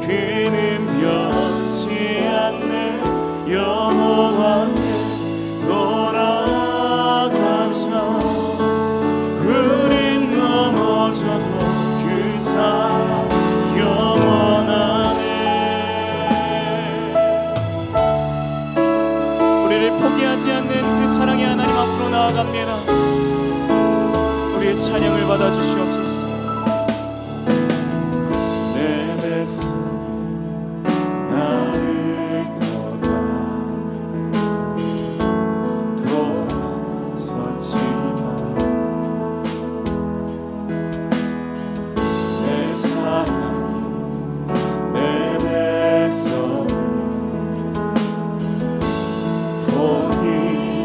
그는 변치 않네. 여호와께 돌아가자. 우린 넘어져도 그 사랑 영원하네. 우리를 포기하지 않는 그 사랑의 하나님 앞으로 나아갑니다. 우리의 찬양을 받아주시옵소서. 내 백성이 나를 떠나 돌아섰지만 내 사랑이 내 백성을 포기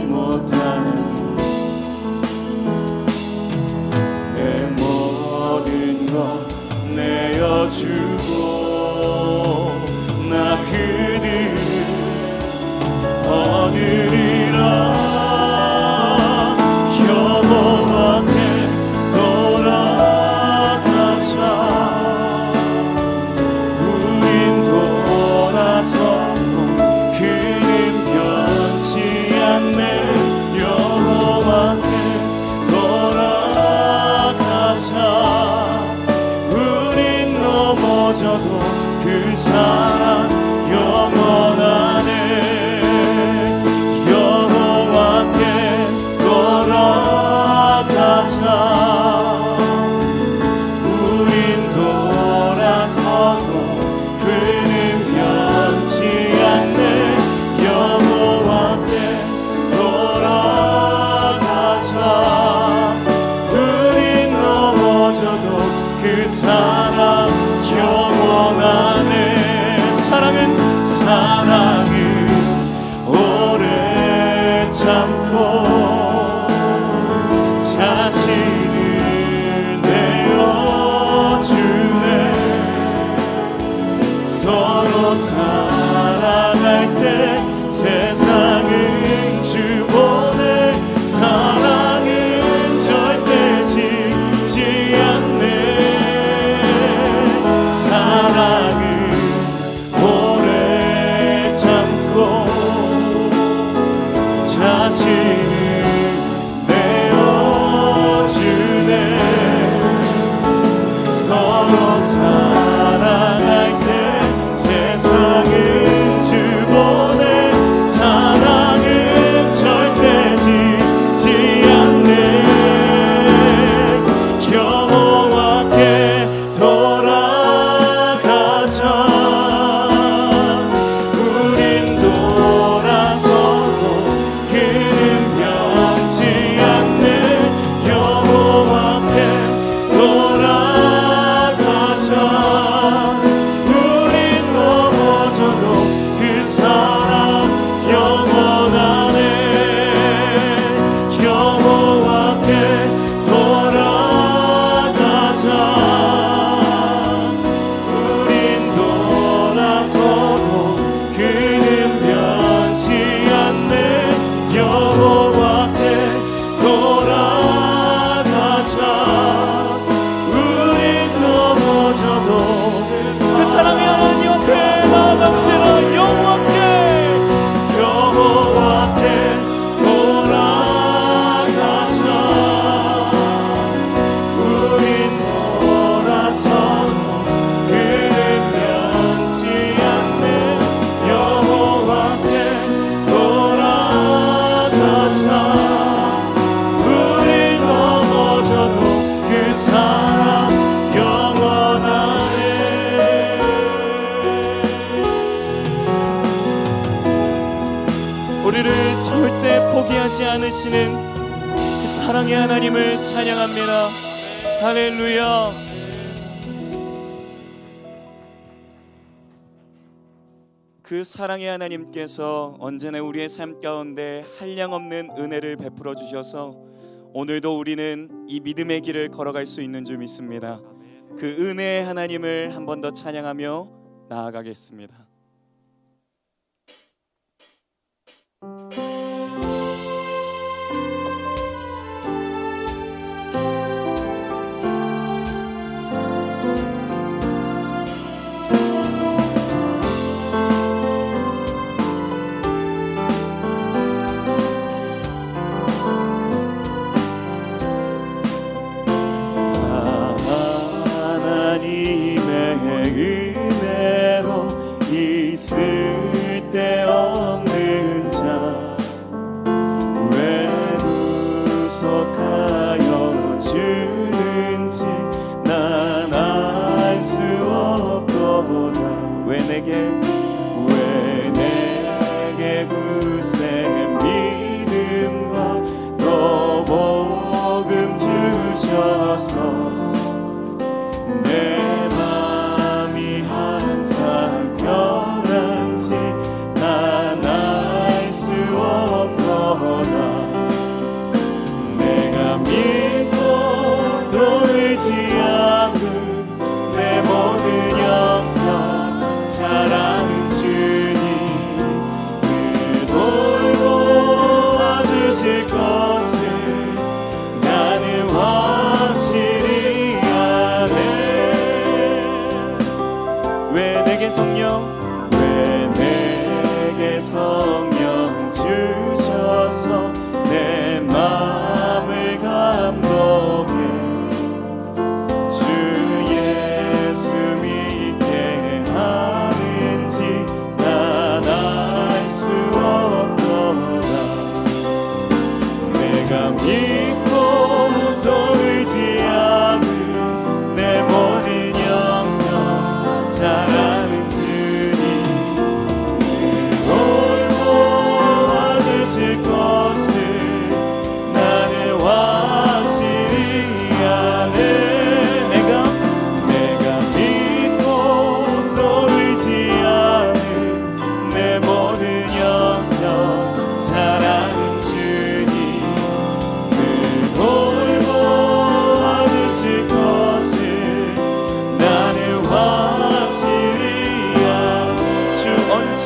못하니 내 모든 것 내어주고 나 그들을 얻으리라. 여호와께 돌아가자. 우린 돌아서도 그는 변치 않네. 여호와께 돌아가자. 우린 넘어져도 그 사랑 영원하네. 여호와께 돌아가자. 우린 돌아서도 그는 변치 않네. 여호와께 돌아가자. 우린 넘어져도 그 사랑 영원하네. 사랑은 오래 참고 자신을 내어주네. 서로 살아갈 때 세상은 주보내. 사랑은 절대 지지 않네. 사랑은 오래 참고 자신을 내어주네. 서로 살아갈 때 세상은 주보내. 사랑은 절대 지지 않네. 여호와께 돌아가자. 우린 돌아서도 그는 변치 않네. 여호와께 돌아가자. 우린 넘어져도 그 사랑 영원하네. 여호와께 돌아가자. 우린 돌아서도 그는 변치 않네. 여호와께 돌아가자. 우린 넘어져도 그 사랑의 하나님 앞에 나아갑시다. 여호와께 돌아가자. 우린 돌아서도 그는 변치 않네. 여호와께 돌아가자. 우린 넘어져도 그 사랑 영원하네. 우리를 절대 포기하지 않으시는 그 사랑의 하나님을 찬양합니다. 할렐루야. 그 사랑의 하나님께서 언제나 우리의 삶 가운데 한량없는 은혜를 베풀어 주셔서 오늘도 우리는 이 믿음의 길을 걸어갈 수 있는 줄 믿습니다. 그 은혜의 하나님을 한 번 더 찬양하며 나아가겠습니다. 쓸데없는 자 왜 구속하여 주는지 난 알 수 없도다. 왜 내게 굳세 믿음과 또 복음 주셔서 내 맘이 항상 편한지 난 알 수 없도다. 내가 믿고 또 의지하는 내 모든 영광 잘 아는 주님 그 돌보아주실 것을 나는 확실히 아네. 왜 내게 성령 주셔서 내 마음을 감동해 주 예수 믿게 하는지 난 알 수 없도다. 내가 믿고 또 의지하는 내 모든 영광 잘 아는 주님 돌보아주실 것을 나는 확실히 아네. 내가 믿고 또 의지하는 내 모든 영광 잘 아는 주님 그 돌보아주실 것을 나는 확실히 아네. 주 언제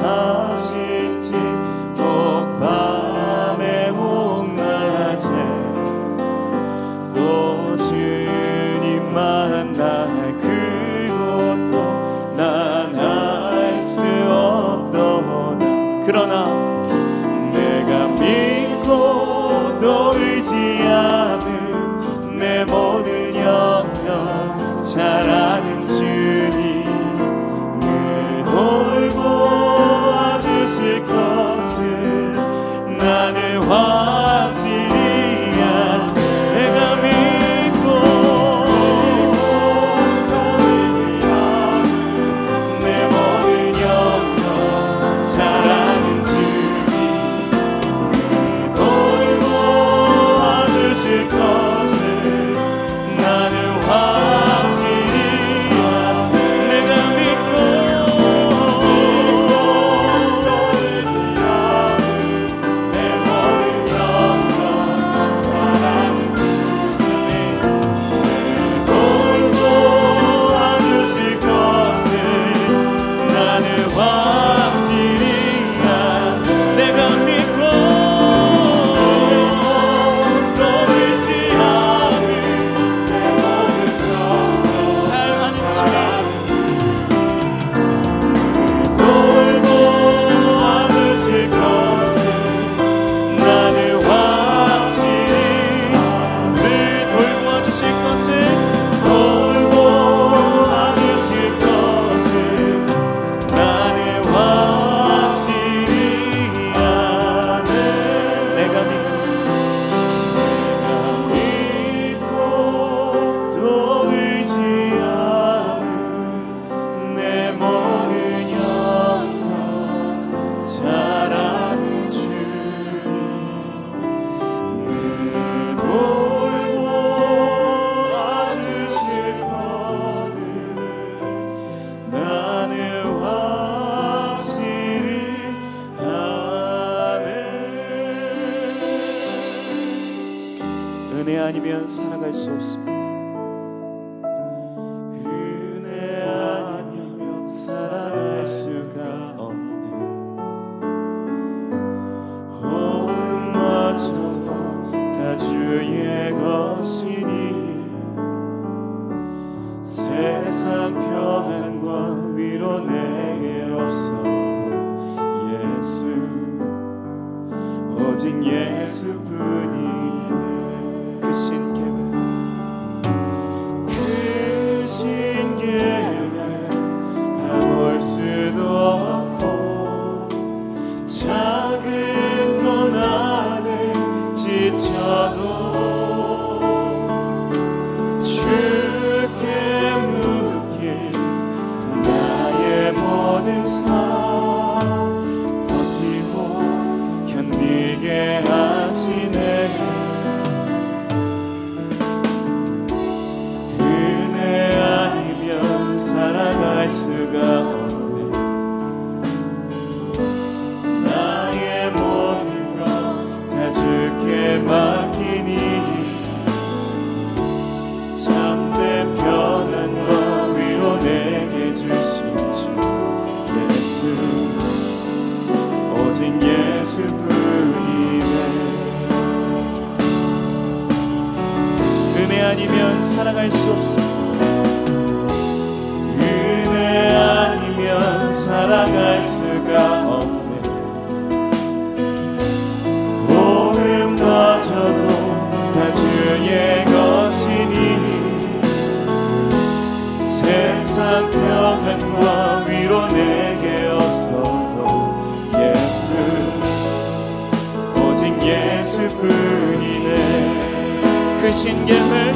강림하실지 혹밤에 혹낮에 또 주님 만날 그것도 난 알 수 없도다. 그러나 내가 믿고 또 의지하는 내 모든 영광 잘 아는 주님 그 돌보아주실 것을 나는 확실히 아네. 내가 믿고 내 모든 영광 잘 아는 주님 그 돌보아주실 것을 나는 확실히 아네. 내가 믿고 내 모든 영광 잘 아는 주님 돌보아주실 것을 나는 확실히 아네. 내가 믿고 또 의지하는 내 모든 영광 잘 아는 주님 돌보아주실 것을 나는 확실히 늘 돌보아주실 것을 나는 확실히 아네. 내가 믿고 또 의지하는 내 모든 영광 잘 아는 주님 그 돌보아주실 것을 나는 확실히 아네. 은혜 아니면 살아갈 수 없습니다. 은혜 아니면 살아갈 수가 없네. 호흡마저도 다 주의 것이니 세상 평안과 위로 내게 없어도 예수 오직 예수뿐이네. 그 신께는 살아갈 수가 없네. 나의 모든 것 다 주께 맡기니 참된 평안과 위로 내게 주신 주 예수, 오직 예수뿐이네. 은혜 아니면 살아갈 수 없습니다. 은혜 아니면 살아갈 수가 없네. 고음마저도 다 주의 것이니 세상 평안과 위로 내게 없어도 예수, 오직 예수뿐이네. 그 신계회,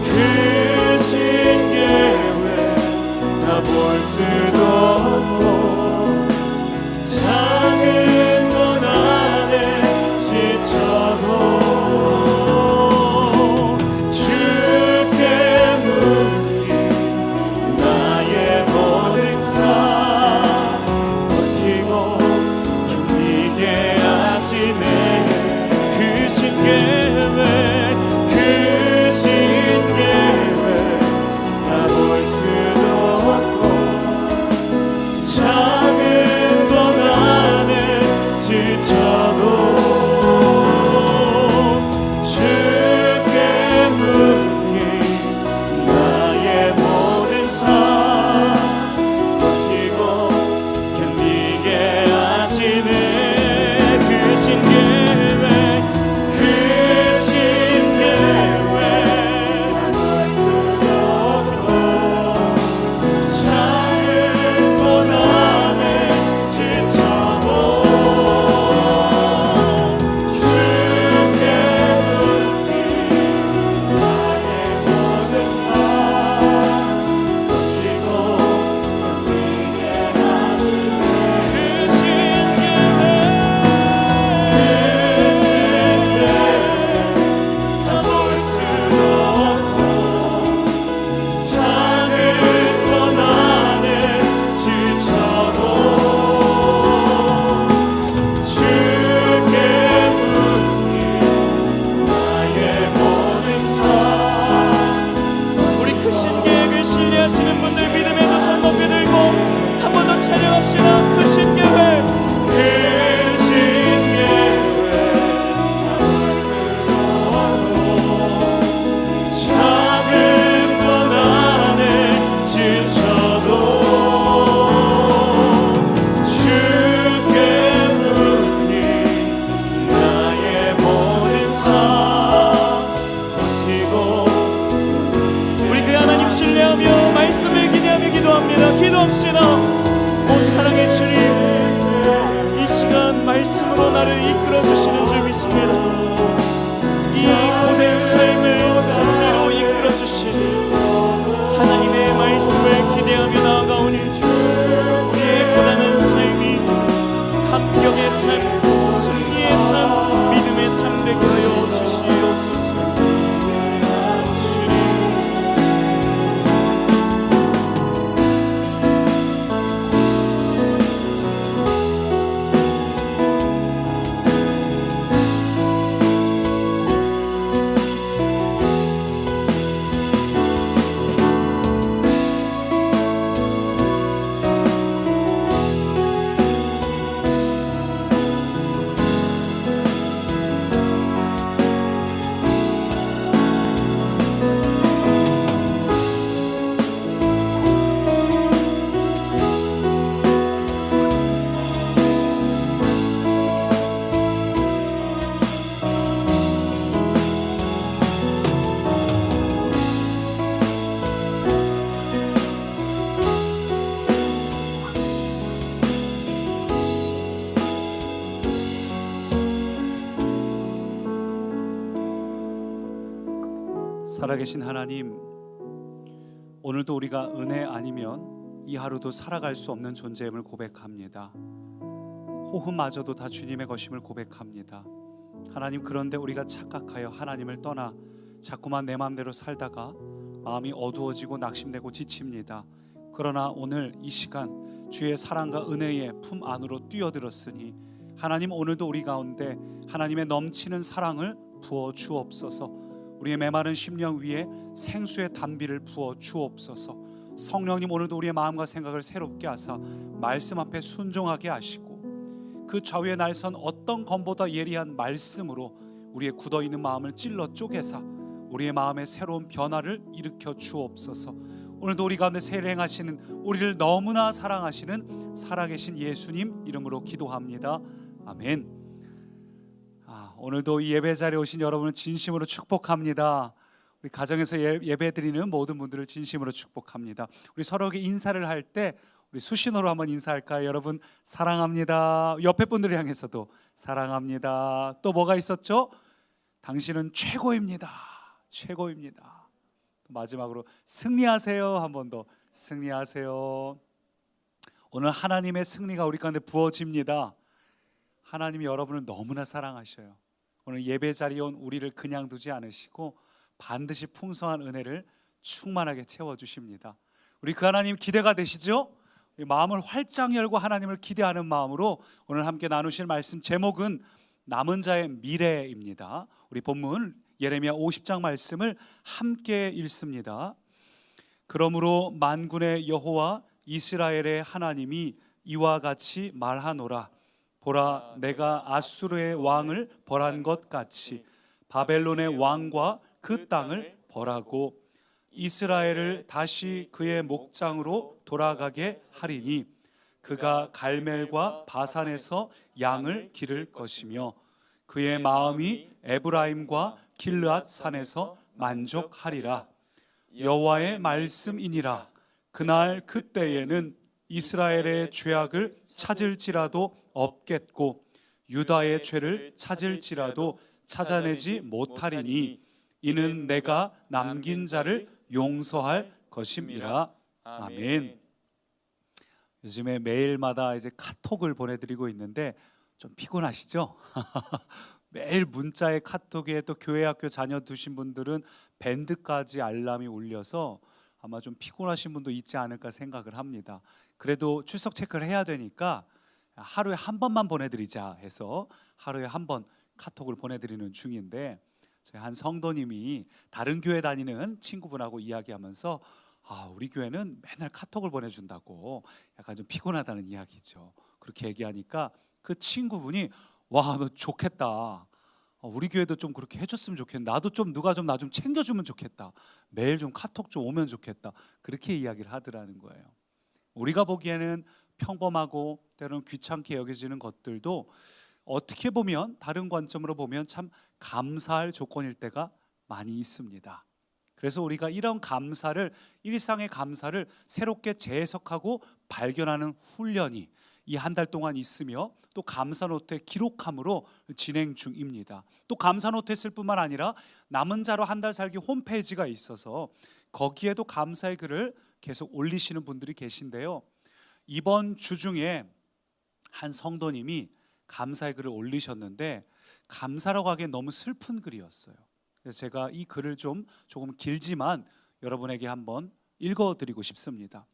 그 신계회 다 볼 수도 없고 작은 문 안에 지쳐도 주께 묻기 나의 모든 삶 버티고 견디게 하시네. 그 신계회, 그 신계회 다 볼 수도 없고 작은 번 안에 지쳐도 주께 묻기 나의 모든 삶 버티고 견디게 하시네. 그 신계회, 그 신계회 작은 번 안에 지쳐도 주께 묻기 나의 모든 삶 버티고 견디게 하시네. 그 신계회, 다 볼 수도 없고 작은 번 안에 지쳐도 주께 묻기 나의 모든 삶. 우리 크신 계획을 신뢰하시는 분들 믿음의 두 손 높이 들고 한 번 더 찬양합시다. 크신 계획, 그 신계획 작은 번 안에 지쳐도 주께 묻기 나의 모든 삶 버티고. 우리 그 하나님 신뢰하며 말씀을 기대하며 기도합니다. 기도합시다. 오 사랑의 주님, 이 시간 말씀으로 나를 이끌어 주시는 줄 믿습니다. 이 고된 삶을 승리로 이끌어 주시니 하나님의 말씀을 기대하며 나아가오니 우리의 고단한 삶이 감격의 삶, 승리의 삶, 믿음의 삶 되게 하여 주시옵소서. 주님, 살아계신 하나님, 오늘도 우리가 은혜 아니면 이 하루도 살아갈 수 없는 존재임을 고백합니다. 호흡마저도 다 주님의 것임을 고백합니다. 하나님, 그런데 우리가 착각하여 하나님을 떠나 자꾸만 내 마음대로 살다가 마음이 어두워지고 낙심되고 지칩니다. 그러나 오늘 이 시간 주의 사랑과 은혜의 품 안으로 뛰어들었으니 하나님, 오늘도 우리 가운데 하나님의 넘치는 사랑을 부어 주옵소서. 우리의 메마른 심령 위에 생수의 단비를 부어 주옵소서. 성령님, 오늘도 우리의 마음과 생각을 새롭게 하사 말씀 앞에 순종하게 하시고 그 좌우에 날선 어떤 검보다 예리한 말씀으로 우리의 굳어있는 마음을 찔러 쪼개사 우리의 마음에 새로운 변화를 일으켜 주옵소서. 오늘도 우리 가운데 세례 행하시는, 우리를 너무나 사랑하시는 살아계신 예수님 이름으로 기도합니다. 아멘. 오늘도 이 예배 자리에 오신 여러분을 진심으로 축복합니다. 우리 가정에서 예배 드리는 모든 분들을 진심으로 축복합니다. 우리 서로에게 인사를 할 때 우리 수신호로 한번 인사할까요? 여러분 사랑합니다. 옆에 분들을 향해서도 사랑합니다. 또 뭐가 있었죠? 당신은 최고입니다. 최고입니다. 마지막으로 승리하세요. 한 번 더 승리하세요. 오늘 하나님의 승리가 우리 가운데 부어집니다. 하나님이 여러분을 너무나 사랑하셔요. 오늘 예배 자리에 온 우리를 그냥 두지 않으시고 반드시 풍성한 은혜를 충만하게 채워주십니다. 우리 그 하나님 기대가 되시죠? 마음을 활짝 열고 하나님을 기대하는 마음으로 오늘 함께 나누실 말씀 제목은 남은 자의 미래입니다. 우리 본문 예레미야 50장 말씀을 함께 읽습니다. 그러므로 만군의 여호와 이스라엘의 하나님이 이와 같이 말하노라. 보라, 내가 아수르의 왕을 벌한 것 같이 바벨론의 왕과 그 땅을 벌하고 이스라엘을 다시 그의 목장으로 돌아가게 하리니 그가 갈멜과 바산에서 양을 기를 것이며 그의 마음이 에브라임과 길르앗 산에서 만족하리라. 여호와의 말씀이니라. 그날 그때에는 이스라엘의 죄악을 찾을지라도 없겠고 유다의 죄를 찾을지라도 찾아내지 못하리니 이는 내가 남긴 자를 용서할 것임이라. 아멘. 요즘에 매일마다 이제 카톡을 보내드리고 있는데 좀 피곤하시죠? 매일 문자에 카톡에 또 교회 학교 자녀 두신 분들은 밴드까지 알람이 울려서 아마 좀 피곤하신 분도 있지 않을까 생각을 합니다. 그래도 출석 체크를 해야 되니까 하루에 한 번만 보내드리자 해서 하루에 한 번 카톡을 보내드리는 중인데, 저희 한 성도님이 다른 교회 다니는 친구분하고 이야기하면서 우리 교회는 맨날 카톡을 보내준다고 약간 좀 피곤하다는 이야기죠. 그렇게 얘기하니까 그 친구분이 와, 너 좋겠다. 우리 교회도 좀 그렇게 해줬으면 좋겠다. 나도 좀 누가 좀 나 좀 챙겨주면 좋겠다. 매일 좀 카톡 좀 오면 좋겠다. 그렇게 이야기를 하더라는 거예요. 우리가 보기에는 평범하고 때로는 귀찮게 여겨지는 것들도 어떻게 보면 다른 관점으로 보면 참 감사할 조건일 때가 많이 있습니다. 그래서 우리가 이런 감사를, 일상의 감사를 새롭게 재해석하고 발견하는 훈련이 이 한 달 동안 있으며 또 감사 노트에 기록함으로 진행 중입니다. 또 감사 노트 쓸 뿐만 아니라 남은 자로 한 달 살기 홈페이지가 있어서 거기에도 감사의 글을 계속 올리시는 분들이 계신데요. 이번 주 중에 한 성도님이 감사의 글을 올리셨는데 감사라고 하기엔 너무 슬픈 글이었어요. 그래서 제가 이 글을 조금 길지만 여러분에게 한번 읽어드리고 싶습니다.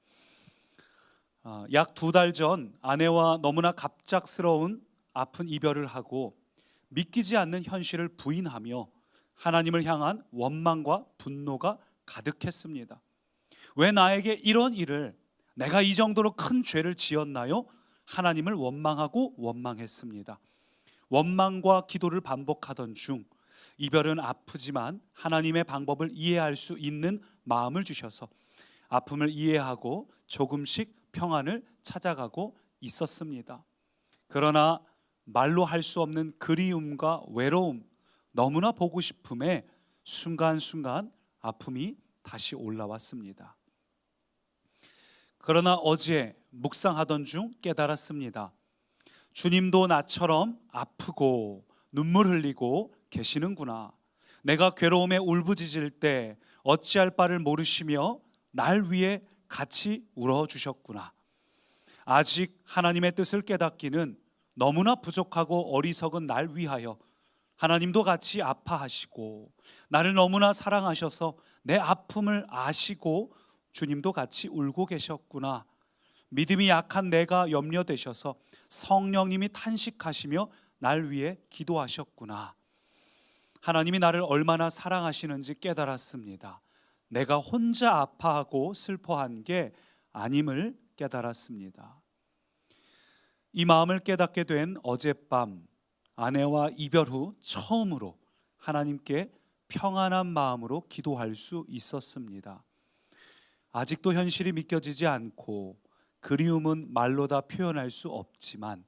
약 2달 전 아내와 너무나 갑작스러운 아픈 이별을 하고 믿기지 않는 현실을 부인하며 하나님을 향한 원망과 분노가 가득했습니다. 왜 나에게 이런 일을, 내가 이 정도로 큰 죄를 지었나요? 하나님을 원망하고 원망했습니다. 원망과 기도를 반복하던 중 이별은 아프지만 하나님의 방법을 이해할 수 있는 마음을 주셔서 아픔을 이해하고 조금씩 평안을 찾아가고 있었습니다. 그러나 말로 할 수 없는 그리움과 외로움, 너무나 보고 싶음에 순간순간 아픔이 다시 올라왔습니다. 그러나 어제 묵상하던 중 깨달았습니다. 주님도 나처럼 아프고 눈물 흘리고 계시는구나. 내가 괴로움에 울부짖을 때 어찌할 바를 모르시며 날 위해 같이 울어주셨구나. 아직 하나님의 뜻을 깨닫기는 너무나 부족하고 어리석은 날 위하여 하나님도 같이 아파하시고 나를 너무나 사랑하셔서 내 아픔을 아시고 주님도 같이 울고 계셨구나. 믿음이 약한 내가 염려되셔서 성령님이 탄식하시며 날 위해 기도하셨구나. 하나님이 나를 얼마나 사랑하시는지 깨달았습니다. 내가 혼자 아파하고 슬퍼한 게 아님을 깨달았습니다. 이 마음을 깨닫게 된 어젯밤, 아내와 이별 후 처음으로 하나님께 평안한 마음으로 기도할 수 있었습니다. 아직도 현실이 믿겨지지 않고 그리움은 말로 다 표현할 수 없지만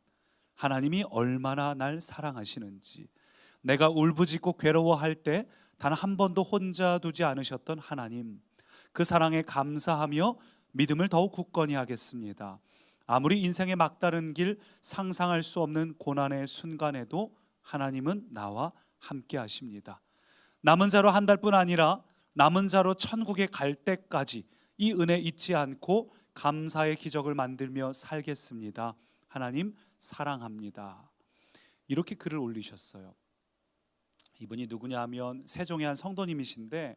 하나님이 얼마나 날 사랑하시는지, 내가 울부짖고 괴로워할 때 단 한 번도 혼자 두지 않으셨던 하나님, 그 사랑에 감사하며 믿음을 더욱 굳건히 하겠습니다. 아무리 인생의 막다른 길, 상상할 수 없는 고난의 순간에도 하나님은 나와 함께 하십니다. 남은 자로 한 달뿐 아니라 남은 자로 천국에 갈 때까지 이 은혜 잊지 않고 감사의 기적을 만들며 살겠습니다. 하나님 사랑합니다. 이렇게 글을 올리셨어요. 이분이 누구냐 하면 세종의 한 성도님이신데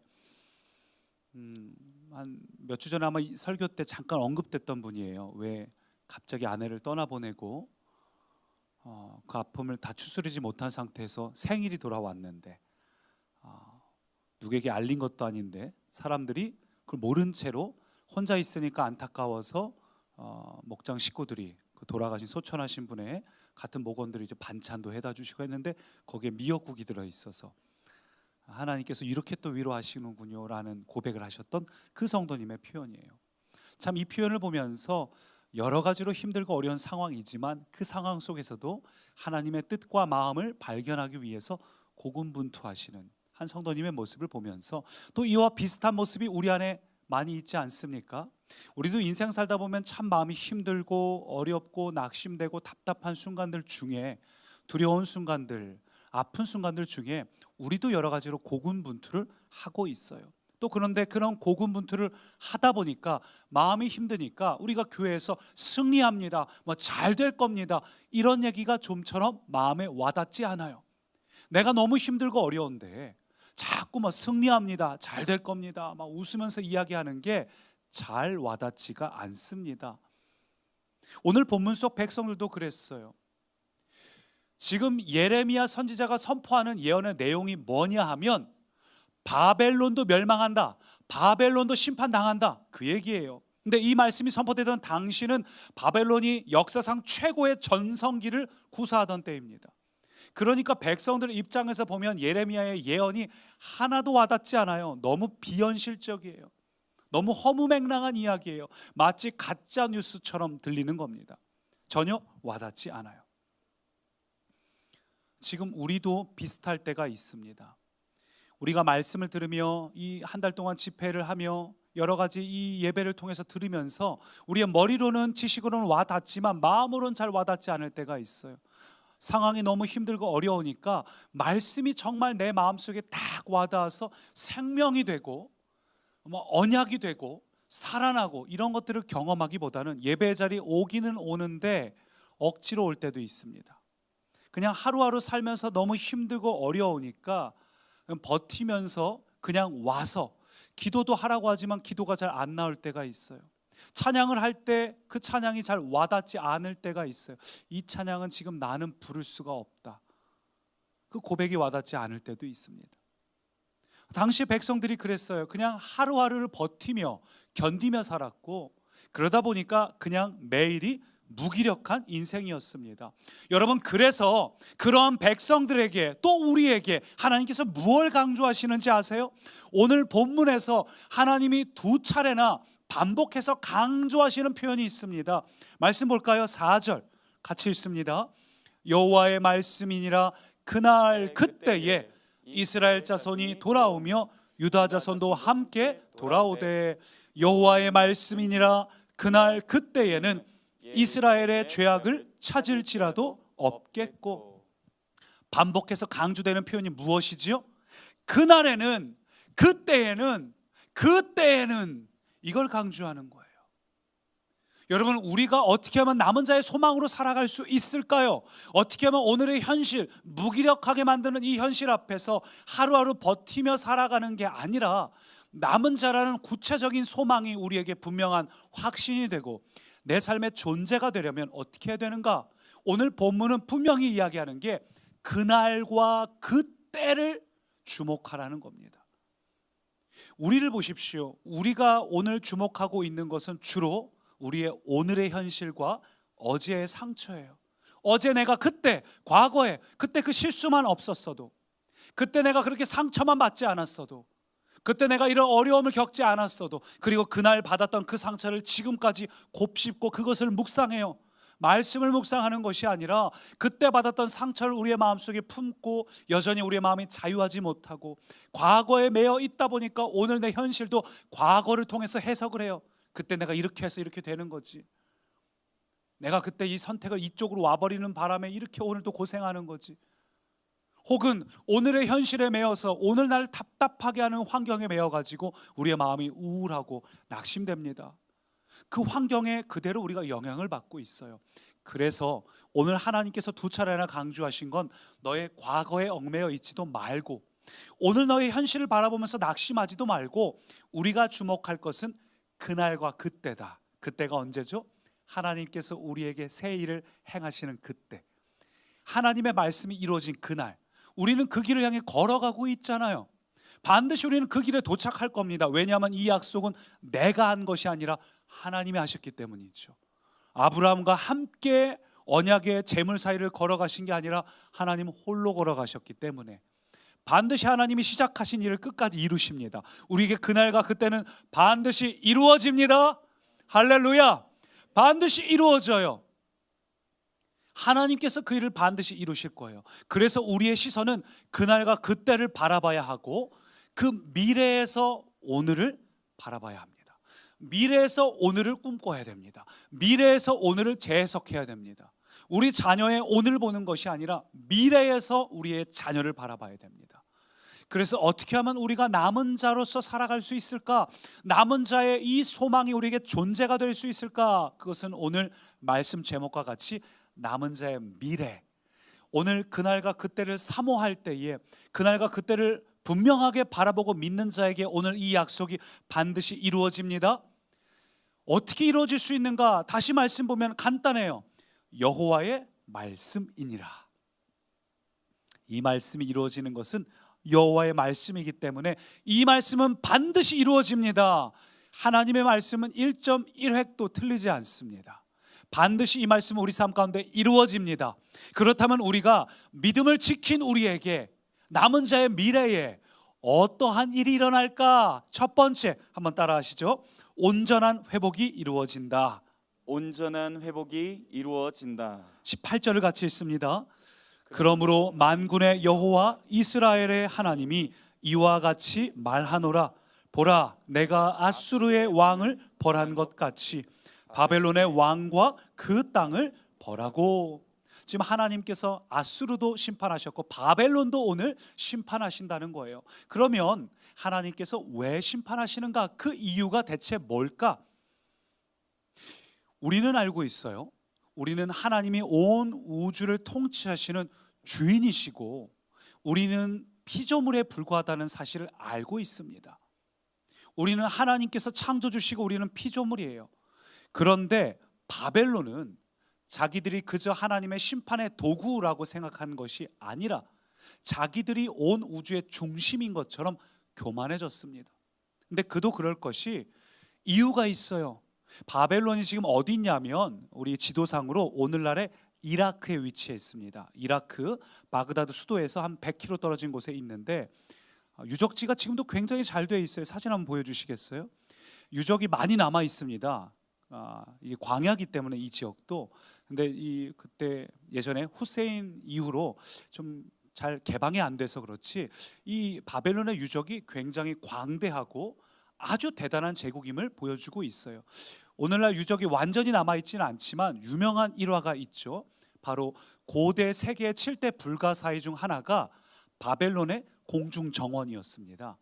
한 몇 주 전에 아마 설교 때 잠깐 언급됐던 분이에요. 왜 갑자기 아내를 떠나보내고 그 아픔을 다 추스르지 못한 상태에서 생일이 돌아왔는데 누구에게 알린 것도 아닌데 사람들이 그걸 모른 채로 혼자 있으니까 안타까워서 목장 식구들이 그 돌아가신 소천하신 분의 같은 목원들이 이제 반찬도 해다 주시고 했는데 거기에 미역국이 들어 있어서 하나님께서 이렇게 또 위로하시는군요라는 고백을 하셨던 그 성도님의 표현이에요. 참 이 표현을 보면서 여러 가지로 힘들고 어려운 상황이지만 그 상황 속에서도 하나님의 뜻과 마음을 발견하기 위해서 고군분투하시는 한 성도님의 모습을 보면서 또 이와 비슷한 모습이 우리 안에 많이 있지 않습니까? 우리도 인생 살다 보면 참 마음이 힘들고 어렵고 낙심되고 답답한 순간들 중에, 두려운 순간들, 아픈 순간들 중에 우리도 여러 가지로 고군분투를 하고 있어요. 또 그런데 그런 고군분투를 하다 보니까 마음이 힘드니까 우리가 교회에서 승리합니다, 잘 될 겁니다, 이런 얘기가 좀처럼 마음에 와닿지 않아요. 내가 너무 힘들고 어려운데 자꾸 승리합니다, 잘 될 겁니다, 웃으면서 이야기하는 게 잘 와닿지가 않습니다. 오늘 본문 속 백성들도 그랬어요. 지금 예레미야 선지자가 선포하는 예언의 내용이 뭐냐 하면 바벨론도 멸망한다, 바벨론도 심판당한다, 그 얘기예요. 근데 이 말씀이 선포되던 당시는 바벨론이 역사상 최고의 전성기를 구사하던 때입니다. 그러니까 백성들 입장에서 보면 예레미야의 예언이 하나도 와닿지 않아요. 너무 비현실적이에요. 너무 허무맹랑한 이야기예요. 마치 가짜 뉴스처럼 들리는 겁니다. 전혀 와닿지 않아요. 지금 우리도 비슷할 때가 있습니다. 우리가 말씀을 들으며 이 한 달 동안 집회를 하며 여러 가지 이 예배를 통해서 들으면서 우리의 머리로는 지식으로는 와닿지만 마음으로는 잘 와닿지 않을 때가 있어요. 상황이 너무 힘들고 어려우니까 말씀이 정말 내 마음속에 딱 와닿아서 생명이 되고 언약이 되고 살아나고 이런 것들을 경험하기보다는 예배 자리에 오기는 오는데 억지로 올 때도 있습니다. 그냥 하루하루 살면서 너무 힘들고 어려우니까 버티면서 그냥 와서 기도도 하라고 하지만 기도가 잘 안 나올 때가 있어요. 찬양을 할 때 그 찬양이 잘 와닿지 않을 때가 있어요. 이 찬양은 지금 나는 부를 수가 없다, 그 고백이 와닿지 않을 때도 있습니다. 당시 백성들이 그랬어요. 그냥 하루하루를 버티며 견디며 살았고 그러다 보니까 그냥 매일이 무기력한 인생이었습니다. 여러분, 그래서 그런 백성들에게 또 우리에게 하나님께서 무엇을 강조하시는지 아세요? 오늘 본문에서 하나님이 두 차례나 반복해서 강조하시는 표현이 있습니다. 말씀 볼까요? 4절 같이 읽습니다. 여호와의 말씀이니라 그날 그때에 이스라엘 자손이 돌아오며 유다 자손도 함께 돌아오되 여호와의 말씀이니라 그날 그때에는 이스라엘의 죄악을 찾을지라도 없겠고. 반복해서 강조되는 표현이 무엇이지요? 그날에는, 그때에는 이걸 강조하는 거예요. 여러분, 우리가 어떻게 하면 남은 자의 소망으로 살아갈 수 있을까요? 어떻게 하면 오늘의 현실, 무기력하게 만드는 이 현실 앞에서 하루하루 버티며 살아가는 게 아니라 남은 자라는 구체적인 소망이 우리에게 분명한 확신이 되고 내 삶의 존재가 되려면 어떻게 해야 되는가? 오늘 본문은 분명히 이야기하는 게 그날과 그때를 주목하라는 겁니다. 우리를 보십시오. 우리가 오늘 주목하고 있는 것은 주로 우리의 오늘의 현실과 어제의 상처예요. 어제 내가 그때, 과거에 그때 그 실수만 없었어도, 그때 내가 그렇게 상처만 받지 않았어도, 그때 내가 이런 어려움을 겪지 않았어도, 그리고 그날 받았던 그 상처를 지금까지 곱씹고 그것을 묵상해요. 말씀을 묵상하는 것이 아니라 그때 받았던 상처를 우리의 마음속에 품고 여전히 우리의 마음이 자유하지 못하고 과거에 매여 있다 보니까 오늘 내 현실도 과거를 통해서 해석을 해요. 그때 내가 이렇게 해서 이렇게 되는 거지, 내가 그때 이 선택을 이쪽으로 와버리는 바람에 이렇게 오늘도 고생하는 거지. 혹은 오늘의 현실에 매여서 오늘 날 답답하게 하는 환경에 매여가지고 우리의 마음이 우울하고 낙심됩니다. 그 환경에 그대로 우리가 영향을 받고 있어요. 그래서 오늘 하나님께서 두 차례나 강조하신 건 너의 과거에 얽매여 있지도 말고 오늘 너의 현실을 바라보면서 낙심하지도 말고 우리가 주목할 것은 그날과 그때다. 그때가 언제죠? 하나님께서 우리에게 새 일을 행하시는 그때, 하나님의 말씀이 이루어진 그날, 우리는 그 길을 향해 걸어가고 있잖아요. 반드시 우리는 그 길에 도착할 겁니다. 왜냐하면 이 약속은 내가 한 것이 아니라 하나님이 하셨기 때문이죠. 아브라함과 함께 언약의 제물 사이를 걸어가신 게 아니라 하나님 홀로 걸어가셨기 때문에 반드시 하나님이 시작하신 일을 끝까지 이루십니다. 우리에게 그날과 그때는 반드시 이루어집니다. 할렐루야. 반드시 이루어져요. 하나님께서 그 일을 반드시 이루실 거예요. 그래서 우리의 시선은 그날과 그때를 바라봐야 하고 그 미래에서 오늘을 바라봐야 합니다. 미래에서 오늘을 꿈꿔야 됩니다. 미래에서 오늘을 재해석해야 됩니다. 우리 자녀의 오늘 보는 것이 아니라 미래에서 우리의 자녀를 바라봐야 됩니다. 그래서 어떻게 하면 우리가 남은 자로서 살아갈 수 있을까? 남은 자의 이 소망이 우리에게 존재가 될 수 있을까? 그것은 오늘 말씀 제목과 같이 남은 자의 미래, 오늘 그날과 그때를 사모할 때에 그날과 그때를 분명하게 바라보고 믿는 자에게 오늘 이 약속이 반드시 이루어집니다. 어떻게 이루어질 수 있는가? 다시 말씀 보면 간단해요. 여호와의 말씀이니라. 이 말씀이 이루어지는 것은 여호와의 말씀이기 때문에 이 말씀은 반드시 이루어집니다. 하나님의 말씀은 1.1획도 틀리지 않습니다. 반드시 이 말씀은 우리 삶 가운데 이루어집니다. 그렇다면 우리가 믿음을 지킨 우리에게 남은 자의 미래에 어떠한 일이 일어날까? 첫 번째, 한번 따라 하시죠. 온전한 회복이 이루어진다. 온전한 회복이 이루어진다. 18절을 같이 읽습니다. 그러므로 만군의 여호와 이스라엘의 하나님이 이와 같이 말하노라. 보라, 내가 아수르의 왕을 벌한 것 같이 바벨론의 왕과 그 땅을 벌하고. 지금 하나님께서 아수르도 심판하셨고 바벨론도 오늘 심판하신다는 거예요. 그러면 하나님께서 왜 심판하시는가? 그 이유가 대체 뭘까? 우리는 알고 있어요. 우리는 하나님이 온 우주를 통치하시는 주인이시고 우리는 피조물에 불과하다는 사실을 알고 있습니다. 우리는 하나님께서 창조주시고 우리는 피조물이에요. 그런데 바벨론은 자기들이 그저 하나님의 심판의 도구라고 생각하는 것이 아니라 자기들이 온 우주의 중심인 것처럼 교만해졌습니다. 근데 그도 그럴 것이 이유가 있어요. 바벨론이 지금 어디 있냐면 우리 지도상으로 오늘날의 이라크에 위치해 있습니다. 이라크 바그다드 수도에서 한 100km 떨어진 곳에 있는데 유적지가 지금도 굉장히 잘 되어 있어요. 사진 한번 보여주시겠어요? 유적이 많이 남아 있습니다. 이게 광야기 때문에 이 지역도. 근데 그때 예전에 후세인 이후로 좀 잘 개방이 안 돼서 그렇지 이 바벨론의 유적이 굉장히 광대하고 아주 대단한 제국임을 보여주고 있어요. 오늘날 유적이 완전히 남아있지는 않지만 유명한 일화가 있죠. 바로 고대 세계 7대 불가사의 중 하나가 바벨론의 공중정원이었습니다.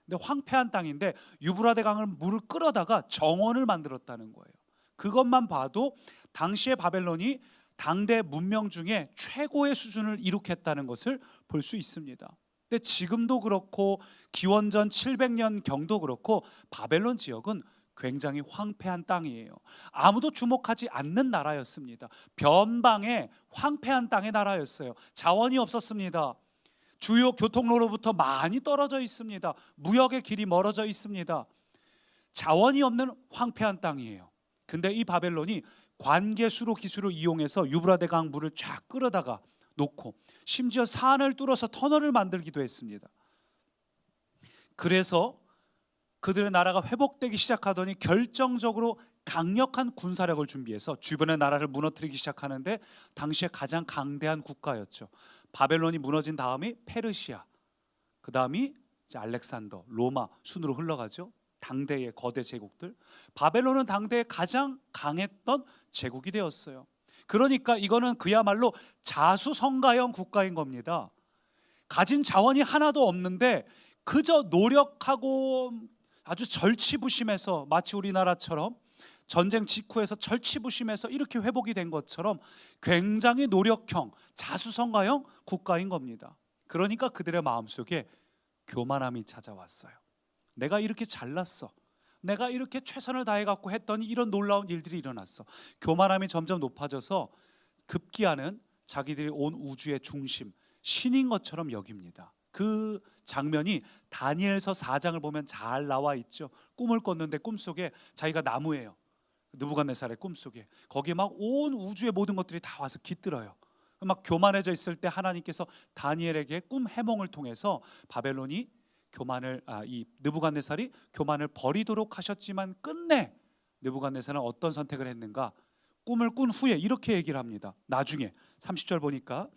근데 황폐한 땅인데 유브라데 강을 물을 끌어다가 정원을 만들었다는 거예요. 그것만 봐도 당시의 바벨론이 당대 문명 중에 최고의 수준을 이룩했다는 것을 볼 수 있습니다. 근데 지금도 그렇고 기원전 700년 경도 그렇고 바벨론 지역은 굉장히 황폐한 땅이에요. 아무도 주목하지 않는 나라였습니다. 변방의 황폐한 땅의 나라였어요. 자원이 없었습니다. 주요 교통로로부터 많이 떨어져 있습니다. 무역의 길이 멀어져 있습니다. 자원이 없는 황폐한 땅이에요. 근데 이 바벨론이 관계수로 기술을 이용해서 유브라데 강 물을 쫙 끌어다가 놓고 심지어 산을 뚫어서 터널을 만들기도 했습니다. 그래서 그들의 나라가 회복되기 시작하더니 결정적으로 강력한 군사력을 준비해서 주변의 나라를 무너뜨리기 시작하는데 당시에 가장 강대한 국가였죠. 바벨론이 무너진 다음이 페르시아, 그 다음이 알렉산더, 로마 순으로 흘러가죠. 당대의 거대 제국들. 바벨론은 당대에 가장 강했던 제국이 되었어요. 그러니까 이거는 그야말로 자수성가형 국가인 겁니다. 가진 자원이 하나도 없는데 그저 노력하고 아주 절치부심해서, 마치 우리나라처럼 전쟁 직후에서 절치부심해서 이렇게 회복이 된 것처럼 굉장히 노력형, 자수성가형 국가인 겁니다. 그러니까 그들의 마음속에 교만함이 찾아왔어요. 내가 이렇게 잘났어, 내가 이렇게 최선을 다해갖고 했더니 이런 놀라운 일들이 일어났어. 교만함이 점점 높아져서 급기야는 자기들이 온 우주의 중심, 신인 것처럼 여깁니다. 그 장면이 다니엘서 4장을 보면 잘 나와 있죠. 꿈을 꿨는데 꿈속에 자기가 나무예요. 느부갓네살의 꿈속에. 거기에 막 온 우주의 모든 것들이 다 와서 깃들어요. 막 교만해져 있을 때 하나님께서 다니엘에게 꿈 해몽을 통해서 바벨론이 이 느부갓네살이 교만을 버리도록 하셨지만 끝내 느부갓네살은 어떤 선택을 했는가? 꿈을 꾼 후에 이렇게 얘기를 합니다. 나중에 30절 보니까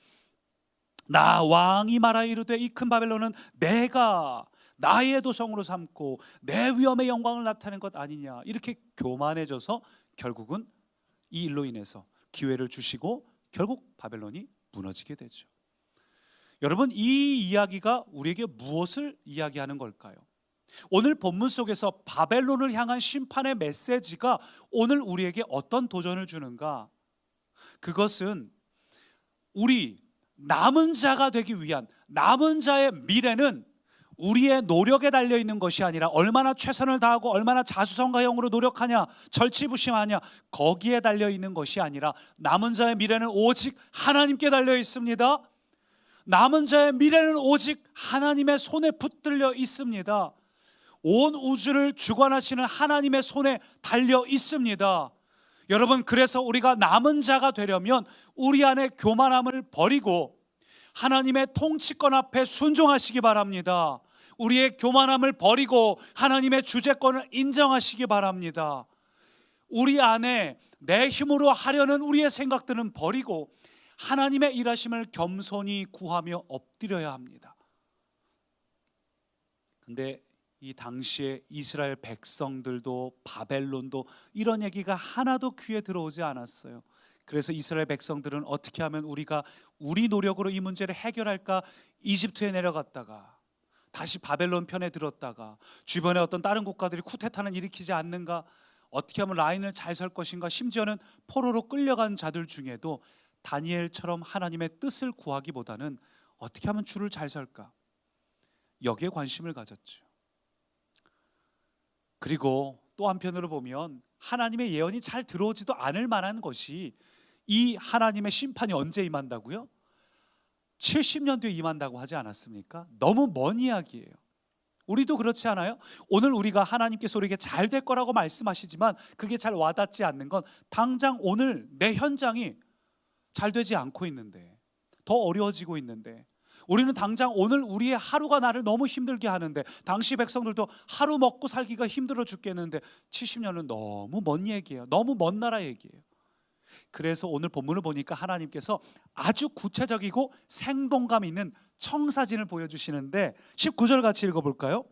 나 왕이 말하 이르되 이 큰 바벨론은 내가 나의 도성으로 삼고 내 위엄의 영광을 나타낸 것 아니냐. 이렇게 교만해져서 결국은 이 일로 인해서 기회를 주시고 결국 바벨론이 무너지게 되죠. 여러분, 이 이야기가 우리에게 무엇을 이야기하는 걸까요? 오늘 본문 속에서 바벨론을 향한 심판의 메시지가 오늘 우리에게 어떤 도전을 주는가? 그것은 우리 남은 자가 되기 위한, 남은 자의 미래는 우리의 노력에 달려 있는 것이 아니라 얼마나 최선을 다하고 얼마나 자수성가형으로 노력하냐, 절치부심하냐, 거기에 달려 있는 것이 아니라 남은 자의 미래는 오직 하나님께 달려 있습니다. 남은 자의 미래는 오직 하나님의 손에 붙들려 있습니다. 온 우주를 주관하시는 하나님의 손에 달려 있습니다. 여러분, 그래서 우리가 남은 자가 되려면 우리 안에 교만함을 버리고 하나님의 통치권 앞에 순종하시기 바랍니다. 우리의 교만함을 버리고 하나님의 주재권을 인정하시기 바랍니다. 우리 안에 내 힘으로 하려는 우리의 생각들은 버리고 하나님의 일하심을 겸손히 구하며 엎드려야 합니다. 근데 이 당시에 이스라엘 백성들도 바벨론도 이런 얘기가 하나도 귀에 들어오지 않았어요. 그래서 이스라엘 백성들은 어떻게 하면 우리가 우리 노력으로 이 문제를 해결할까, 이집트에 내려갔다가 다시 바벨론 편에 들었다가 주변에 어떤 다른 국가들이 쿠데타는 일으키지 않는가, 어떻게 하면 라인을 잘 설 것인가, 심지어는 포로로 끌려간 자들 중에도 다니엘처럼 하나님의 뜻을 구하기보다는 어떻게 하면 줄을 잘 설까, 여기에 관심을 가졌죠. 그리고 또 한편으로 보면 하나님의 예언이 잘 들어오지도 않을 만한 것이, 이 하나님의 심판이 언제 임한다고요? 70년 뒤에 임한다고 하지 않았습니까? 너무 먼 이야기예요. 우리도 그렇지 않아요? 오늘 우리가 하나님께서 우리에게 잘 될 거라고 말씀하시지만 그게 잘 와닿지 않는 건 당장 오늘 내 현장이 잘 되지 않고 있는데, 더 어려워지고 있는데, 우리는 당장 오늘 우리의 하루가 나를 너무 힘들게 하는데, 당시 백성들도 하루 먹고 살기가 힘들어 죽겠는데 70년은 너무 먼 얘기예요. 너무 먼 나라 얘기예요. 그래서 오늘 본문을 보니까 하나님께서 아주 구체적이고 생동감 있는 청사진을 보여주시는데 19절 같이 읽어볼까요?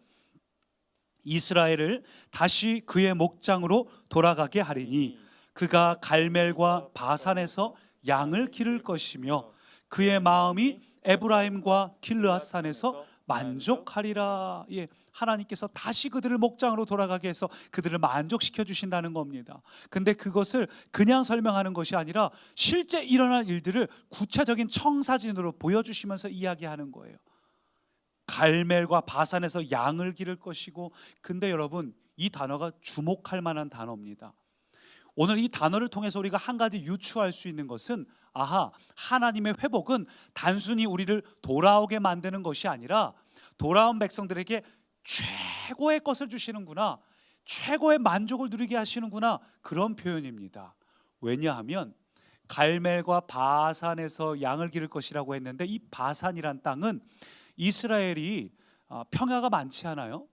이스라엘을 다시 그의 목장으로 돌아가게 하리니 그가 갈멜과 바산에서 양을 기를 것이며 그의 마음이 에브라임과 길르앗산에서 만족하리라. 예, 하나님께서 다시 그들을 목장으로 돌아가게 해서 그들을 만족시켜 주신다는 겁니다. 근데 그것을 그냥 설명하는 것이 아니라 실제 일어날 일들을 구체적인 청사진으로 보여주시면서 이야기하는 거예요. 갈멜과 바산에서 양을 기를 것이고. 근데 여러분, 이 단어가 주목할 만한 단어입니다. 오늘 이 단어를 통해서 우리가 한 가지 유추할 수 있는 것은, 아하, 하나님의 회복은 단순히 우리를 돌아오게 만드는 것이 아니라 돌아온 백성들에게 최고의 것을 주시는구나, 최고의 만족을 누리게 하시는구나, 그런 표현입니다. 왜냐하면 갈멜과 바산에서 양을 기를 것이라고 했는데, 이 바산이란 땅은 이스라엘이 평야가 많지 않아요.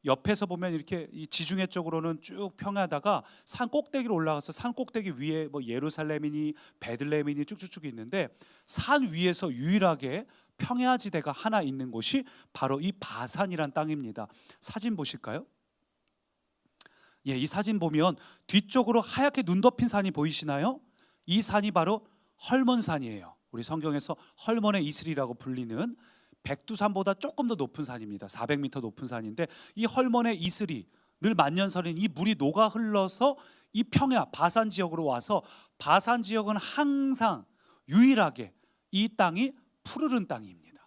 옆에서 보면 이렇게 이 지중해 쪽으로는 쭉 평야다가 산 꼭대기로 올라가서 산 꼭대기 위에 뭐 예루살렘이니 베들레헴이니 쭉쭉쭉 있는데, 산 위에서 유일하게 평야지대가 하나 있는 곳이 바로 이 바산이란 땅입니다. 사진 보실까요? 예, 이 사진 보면 뒤쪽으로 하얗게 눈 덮인 산이 보이시나요? 이 산이 바로 헐몬산이에요. 우리 성경에서 헐몬의 이슬이라고 불리는 백두산보다 조금 더 높은 산입니다. 400m 높은 산인데, 이 헐몬의 이슬이 늘 만년설인 이 물이 녹아 흘러서 이 평야 바산 지역으로 와서, 바산 지역은 항상 유일하게 이 땅이 푸르른 땅입니다.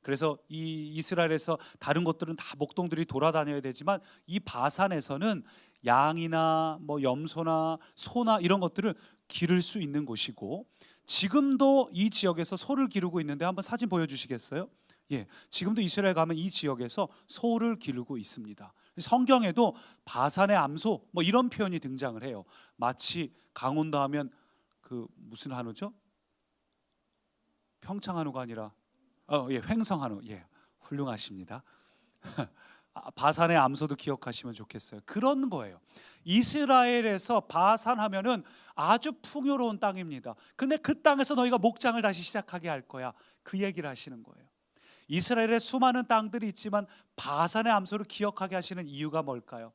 그래서 이 이스라엘에서 다른 곳들은 다 목동들이 돌아다녀야 되지만, 이 바산에서는 양이나 뭐 염소나 소나 이런 것들을 기를 수 있는 곳이고, 지금도 이 지역에서 소를 기르고 있는데, 한번 사진 보여주시겠어요? 예, 지금도 이스라엘 가면 이 지역에서 소를 기르고 있습니다. 성경에도 바산의 암소 뭐 이런 표현이 등장을 해요. 마치 강원도 하면 그 무슨 한우죠? 평창 한우가 아니라 예, 횡성 한우. 예, 훌륭하십니다. 바산의 암소도 기억하시면 좋겠어요. 그런 거예요. 이스라엘에서 바산 하면은 아주 풍요로운 땅입니다. 근데 그 땅에서 너희가 목장을 다시 시작하게 할 거야, 그 얘기를 하시는 거예요. 이스라엘에 수많은 땅들이 있지만 바산의 암소를 기억하게 하시는 이유가 뭘까요?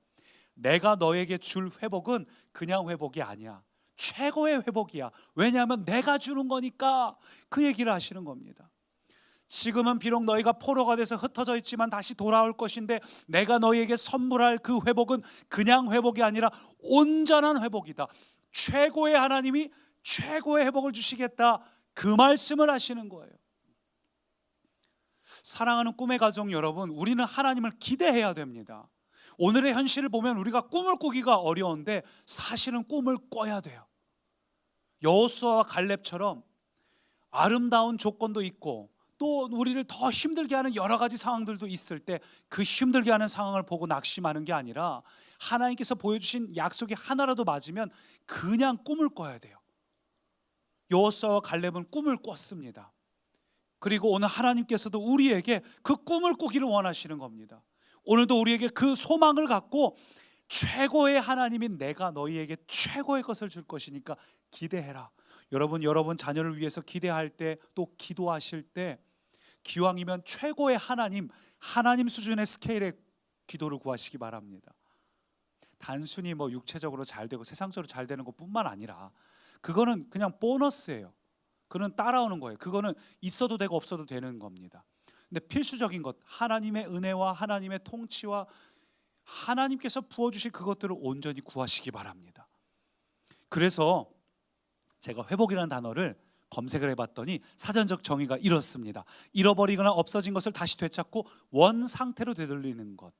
내가 너에게 줄 회복은 그냥 회복이 아니야, 최고의 회복이야. 왜냐하면 내가 주는 거니까, 그 얘기를 하시는 겁니다. 지금은 비록 너희가 포로가 돼서 흩어져 있지만 다시 돌아올 것인데, 내가 너희에게 선물할 그 회복은 그냥 회복이 아니라 온전한 회복이다. 최고의 하나님이 최고의 회복을 주시겠다, 그 말씀을 하시는 거예요. 사랑하는 꿈의 가족 여러분, 우리는 하나님을 기대해야 됩니다. 오늘의 현실을 보면 우리가 꿈을 꾸기가 어려운데, 사실은 꿈을 꿔야 돼요. 여호수아와 갈렙처럼 아름다운 조건도 있고, 또 우리를 더 힘들게 하는 여러 가지 상황들도 있을 때, 그 힘들게 하는 상황을 보고 낙심하는 게 아니라 하나님께서 보여주신 약속이 하나라도 맞으면 그냥 꿈을 꿔야 돼요. 여호수아와 갈렙은 꿈을 꿨습니다. 그리고 오늘 하나님께서도 우리에게 그 꿈을 꾸기를 원하시는 겁니다. 오늘도 우리에게 그 소망을 갖고, 최고의 하나님인 내가 너희에게 최고의 것을 줄 것이니까 기대해라. 여러분 자녀를 위해서 기대할 때, 또 기도하실 때 기왕이면 최고의 하나님 수준의 스케일의 기도를 구하시기 바랍니다. 단순히 뭐 육체적으로 잘 되고 세상적으로 잘 되는 것뿐만 아니라, 그거는 그냥 보너스예요. 그는 따라오는 거예요. 그거는 있어도 되고 없어도 되는 겁니다. 근데 필수적인 것, 하나님의 은혜와 하나님의 통치와 하나님께서 부어주실 그것들을 온전히 구하시기 바랍니다. 그래서 제가 회복이라는 단어를 검색을 해봤더니 사전적 정의가 이렇습니다. 잃어버리거나 없어진 것을 다시 되찾고 원 상태로 되돌리는 것.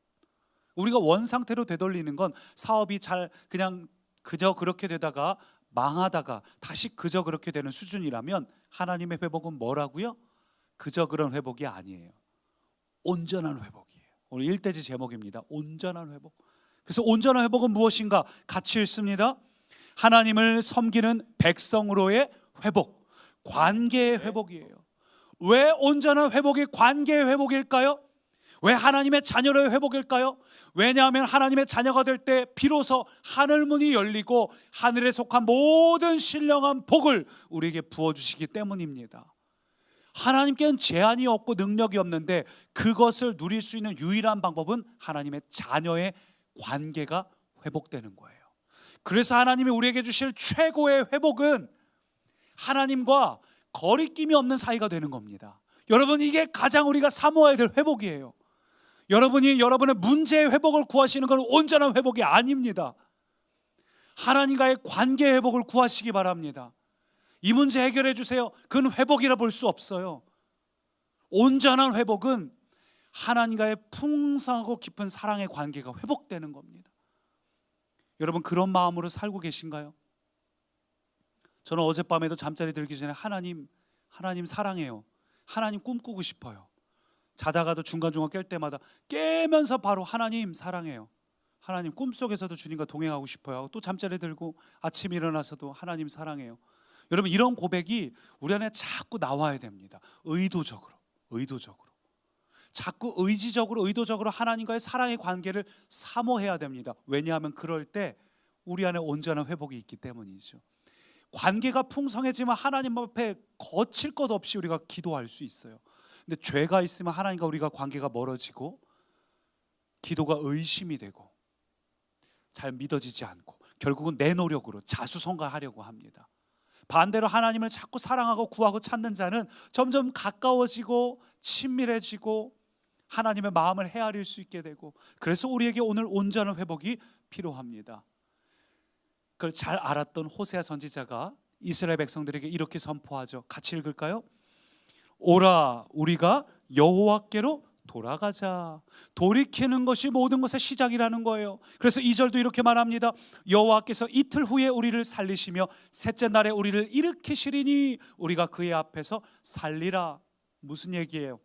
우리가 원 상태로 되돌리는 건 사업이 잘 그냥 그저 그렇게 되다가 망하다가 다시 그저 그렇게 되는 수준이라면, 하나님의 회복은 뭐라고요? 그저 그런 회복이 아니에요. 온전한 회복이에요. 오늘 1대지 제목입니다. 온전한 회복. 그래서 온전한 회복은 무엇인가? 같이 읽습니다. 하나님을 섬기는 백성으로의 회복, 관계의 회복이에요. 왜 온전한 회복이 관계의 회복일까요? 왜 하나님의 자녀로의 회복일까요? 왜냐하면 하나님의 자녀가 될 때 비로소 하늘 문이 열리고 하늘에 속한 모든 신령한 복을 우리에게 부어주시기 때문입니다. 하나님께는 제한이 없고 능력이 없는데, 그것을 누릴 수 있는 유일한 방법은 하나님의 자녀의 관계가 회복되는 거예요. 그래서 하나님이 우리에게 주실 최고의 회복은 하나님과 거리낌이 없는 사이가 되는 겁니다. 여러분, 이게 가장 우리가 사모해야 될 회복이에요. 여러분이 여러분의 문제의 회복을 구하시는 건 온전한 회복이 아닙니다. 하나님과의 관계 회복을 구하시기 바랍니다. 이 문제 해결해 주세요. 그건 회복이라 볼 수 없어요. 온전한 회복은 하나님과의 풍성하고 깊은 사랑의 관계가 회복되는 겁니다. 여러분, 그런 마음으로 살고 계신가요? 저는 어젯밤에도 잠자리 들기 전에 하나님 사랑해요, 하나님 꿈꾸고 싶어요. 자다가도 중간중간 깰 때마다 깨면서 바로 하나님 사랑해요, 하나님 꿈속에서도 주님과 동행하고 싶어요 하고 또 잠자리 들고 아침에 일어나서도 하나님 사랑해요. 여러분, 이런 고백이 우리 안에 자꾸 나와야 됩니다. 의도적으로 자꾸 의도적으로 하나님과의 사랑의 관계를 사모해야 됩니다. 왜냐하면 그럴 때 우리 안에 온전한 회복이 있기 때문이죠. 관계가 풍성해지면 하나님 앞에 거칠 것 없이 우리가 기도할 수 있어요. 근데 죄가 있으면 하나님과 우리가 관계가 멀어지고 기도가 의심이 되고 잘 믿어지지 않고 결국은 내 노력으로 자수성가하려고 합니다. 반대로 하나님을 자꾸 사랑하고 구하고 찾는 자는 점점 가까워지고 친밀해지고 하나님의 마음을 헤아릴 수 있게 되고, 그래서 우리에게 오늘 온전한 회복이 필요합니다. 그걸 잘 알았던 호세아 선지자가 이스라엘 백성들에게 이렇게 선포하죠. 같이 읽을까요? 오라, 우리가 여호와께로 돌아가자. 돌이키는 것이 모든 것의 시작이라는 거예요. 그래서 2절도 이렇게 말합니다. 여호와께서 이틀 후에 우리를 살리시며 셋째 날에 우리를 일으키시리니 우리가 그의 앞에서 살리라. 무슨 얘기예요?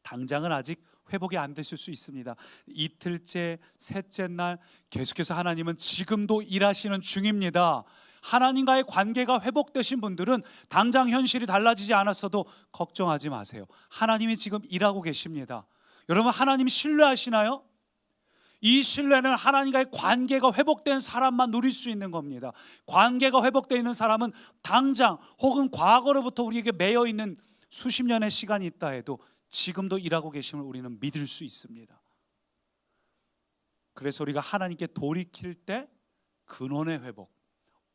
당장은 아직 회복이 안 됐을 수 있습니다. 이틀째, 셋째 날 계속해서 하나님은 지금도 일하시는 중입니다. 하나님과의 관계가 회복되신 분들은 당장 현실이 달라지지 않았어도 걱정하지 마세요. 하나님이 지금 일하고 계십니다. 여러분, 하나님 신뢰하시나요? 이 신뢰는 하나님과의 관계가 회복된 사람만 누릴 수 있는 겁니다. 관계가 회복되어 있는 사람은 당장 혹은 과거로부터 우리에게 매여 있는 수십 년의 시간이 있다 해도 지금도 일하고 계심을 우리는 믿을 수 있습니다. 그래서 우리가 하나님께 돌이킬 때 근원의 회복,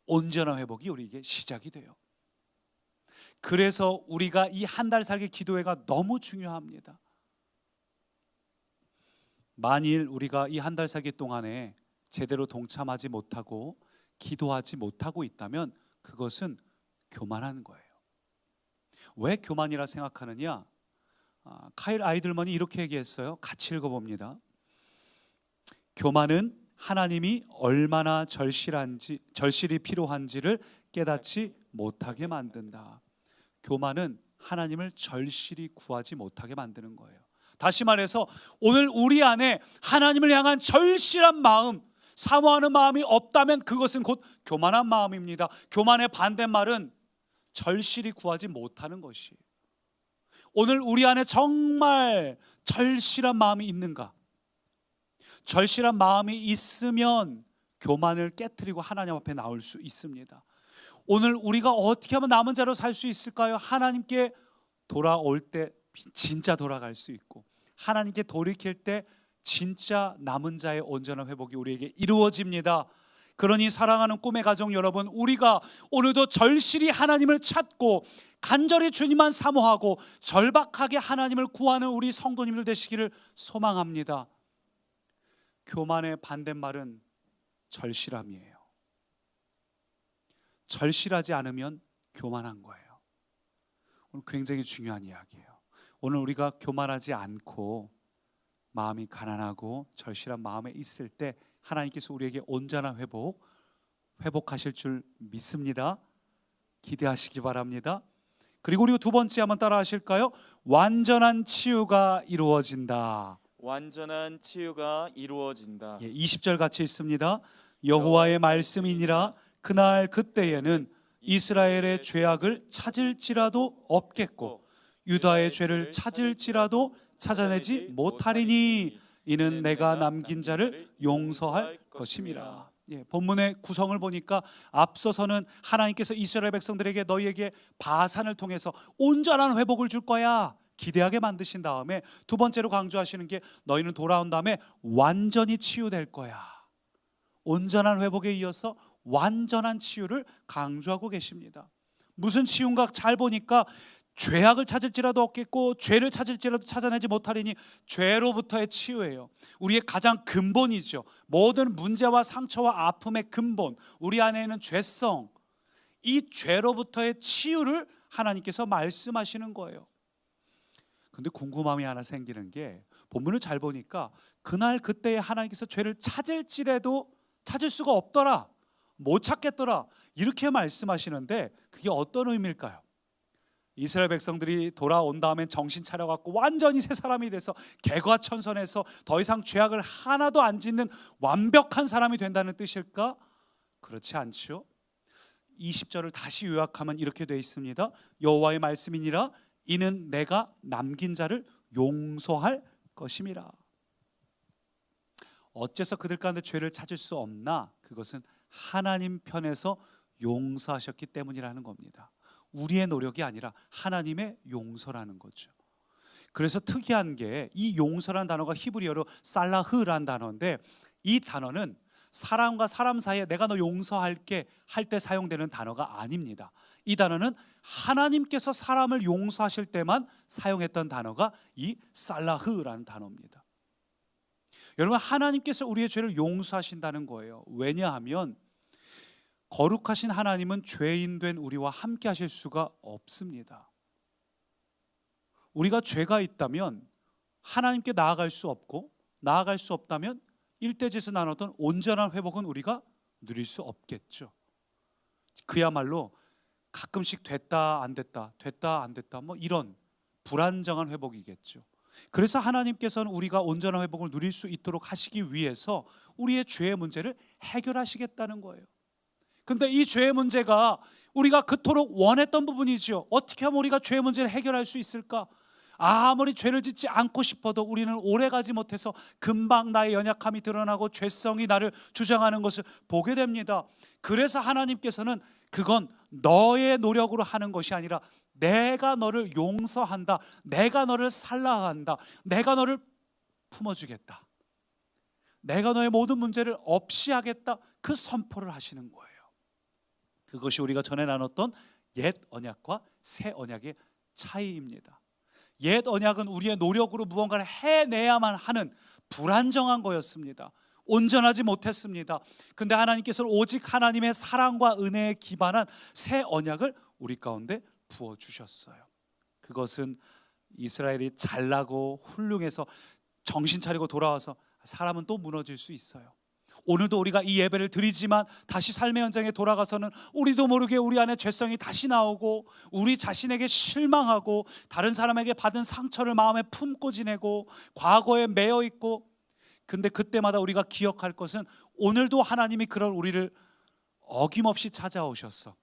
온전한 회복이 우리에게 시작이 돼요. 그래서 우리가 이 한 달 살기 기도회가 너무 중요합니다. 만일 우리가 이 한 달 살기 동안에 제대로 동참하지 못하고 기도하지 못하고 있다면 그것은 교만한 거예요. 왜 교만이라 생각하느냐? 카일 아이들먼이 이렇게 얘기했어요. 같이 읽어봅니다. 교만은 하나님이 얼마나 절실히 필요한지를 깨닫지 못하게 만든다. 교만은 하나님을 절실히 구하지 못하게 만드는 거예요. 다시 말해서 오늘 우리 안에 하나님을 향한 절실한 마음, 사모하는 마음이 없다면 그것은 곧 교만한 마음입니다. 교만의 반대말은 절실히 구하지 못하는 것이에요. 오늘 우리 안에 정말 절실한 마음이 있는가? 절실한 마음이 있으면 교만을 깨트리고 하나님 앞에 나올 수 있습니다. 오늘 우리가 어떻게 하면 남은 자로 살 수 있을까요? 하나님께 돌아올 때 진짜 돌아갈 수 있고, 하나님께 돌이킬 때 진짜 남은 자의 온전한 회복이 우리에게 이루어집니다. 그러니 사랑하는 꿈의 가족 여러분, 우리가 오늘도 절실히 하나님을 찾고 간절히 주님만 사모하고 절박하게 하나님을 구하는 우리 성도님들 되시기를 소망합니다. 교만의 반대말은 절실함이에요. 절실하지 않으면 교만한 거예요. 오늘 굉장히 중요한 이야기예요. 오늘 우리가 교만하지 않고 마음이 가난하고 절실한 마음에 있을 때 하나님께서 우리에게 온전한 회복하실 줄 믿습니다. 기대하시기 바랍니다. 그리고 우리 두 번째 한번 따라 하실까요? 완전한 치유가 이루어진다. 완전한 치유가 이루어진다. 20절 같이 있습니다. 여호와의 말씀이니라. 그날 그때에는 이스라엘의 죄악을 찾을지라도 없겠고 유다의 죄를 찾을지라도 찾아내지 못하리니 이는 내가 남긴 자를 용서할 것임이라. 본문의 구성을 보니까 앞서서는 하나님께서 이스라엘 백성들에게 너희에게 바산을 통해서 온전한 회복을 줄 거야 기대하게 만드신 다음에 두 번째로 강조하시는 게 너희는 돌아온 다음에 완전히 치유될 거야. 온전한 회복에 이어서 완전한 치유를 강조하고 계십니다. 무슨 치유인가 잘 보니까 죄악을 찾을지라도 없겠고 죄를 찾을지라도 찾아내지 못하리니 죄로부터의 치유예요. 우리의 가장 근본이죠. 모든 문제와 상처와 아픔의 근본, 우리 안에 있는 죄성, 이 죄로부터의 치유를 하나님께서 말씀하시는 거예요. 근데 궁금함이 하나 생기는 게 본문을 잘 보니까 그날 그때에 하나님께서 죄를 찾을지라도 찾을 수가 없더라, 못 찾겠더라, 이렇게 말씀하시는데 그게 어떤 의미일까요? 이스라엘 백성들이 돌아온 다음에 정신 차려갖고 완전히 새 사람이 돼서 개과천선해서 더 이상 죄악을 하나도 안 짓는 완벽한 사람이 된다는 뜻일까? 그렇지 않죠. 20절을 다시 요약하면 이렇게 되어 있습니다. 여호와의 말씀이니라 이는 내가 남긴 자를 용서할 것임이라. 어째서 그들 가운데 죄를 찾을 수 없나? 그것은 하나님 편에서 용서하셨기 때문이라는 겁니다. 우리의 노력이 아니라 하나님의 용서라는 거죠. 그래서 특이한 게 이 용서라는 단어가 히브리어로 살라흐라는 단어인데, 이 단어는 사람과 사람 사이에 내가 너 용서할게 할 때 사용되는 단어가 아닙니다. 이 단어는 하나님께서 사람을 용서하실 때만 사용했던 단어가 이 살라흐라는 단어입니다. 여러분, 하나님께서 우리의 죄를 용서하신다는 거예요. 왜냐하면 거룩하신 하나님은 죄인 된 우리와 함께 하실 수가 없습니다. 우리가 죄가 있다면 하나님께 나아갈 수 없고, 나아갈 수 없다면 일대지에서 나눴던 온전한 회복은 우리가 누릴 수 없겠죠. 그야말로 가끔씩 됐다 안 됐다, 됐다 안 됐다, 뭐 이런 불안정한 회복이겠죠. 그래서 하나님께서는 우리가 온전한 회복을 누릴 수 있도록 하시기 위해서 우리의 죄의 문제를 해결하시겠다는 거예요. 근데 이 죄의 문제가 우리가 그토록 원했던 부분이죠. 어떻게 하면 우리가 죄의 문제를 해결할 수 있을까? 아무리 죄를 짓지 않고 싶어도 우리는 오래가지 못해서 금방 나의 연약함이 드러나고 죄성이 나를 주장하는 것을 보게 됩니다. 그래서 하나님께서는 그건 너의 노력으로 하는 것이 아니라 내가 너를 용서한다, 내가 너를 살라한다, 내가 너를 품어주겠다, 내가 너의 모든 문제를 없이 하겠다, 그 선포를 하시는 거예요. 그것이 우리가 전에 나눴던 옛 언약과 새 언약의 차이입니다. 옛 언약은 우리의 노력으로 무언가를 해내야만 하는 불안정한 거였습니다. 온전하지 못했습니다. 근데 하나님께서는 오직 하나님의 사랑과 은혜에 기반한 새 언약을 우리 가운데 부어주셨어요. 그것은 이스라엘이 잘나고 훌륭해서 정신 차리고 돌아와서 사람은 또 무너질 수 있어요. 오늘도 우리가 이 예배를 드리지만 다시 삶의 현장에 돌아가서는 우리도 모르게 우리 안에 죄성이 다시 나오고, 우리 자신에게 실망하고, 다른 사람에게 받은 상처를 마음에 품고 지내고, 과거에 매여 있고. 근데 그때마다 우리가 기억할 것은 오늘도 하나님이 그런 우리를 어김없이 찾아오셔서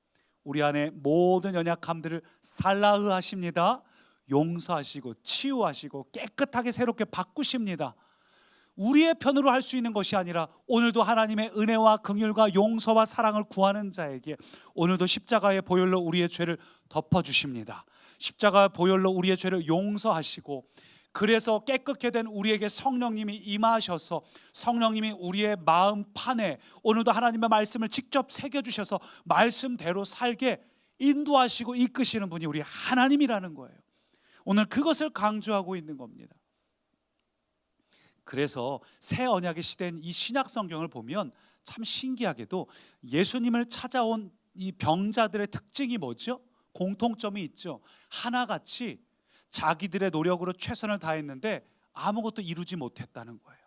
우리 안에 모든 연약함들을 살라흐 하십니다. 용서하시고 치유하시고 깨끗하게 새롭게 바꾸십니다. 우리의 편으로 할 수 있는 것이 아니라 오늘도 하나님의 은혜와 긍휼과 용서와 사랑을 구하는 자에게 오늘도 십자가의 보혈로 우리의 죄를 덮어주십니다. 십자가의 보혈로 우리의 죄를 용서하시고, 그래서 깨끗게 된 우리에게 성령님이 임하셔서 성령님이 우리의 마음판에 오늘도 하나님의 말씀을 직접 새겨주셔서 말씀대로 살게 인도하시고 이끄시는 분이 우리 하나님이라는 거예요. 오늘 그것을 강조하고 있는 겁니다. 그래서 새 언약의 시대인 이 신약 성경을 보면 참 신기하게도 예수님을 찾아온 이 병자들의 특징이 뭐죠? 공통점이 있죠. 하나같이 자기들의 노력으로 최선을 다했는데 아무것도 이루지 못했다는 거예요.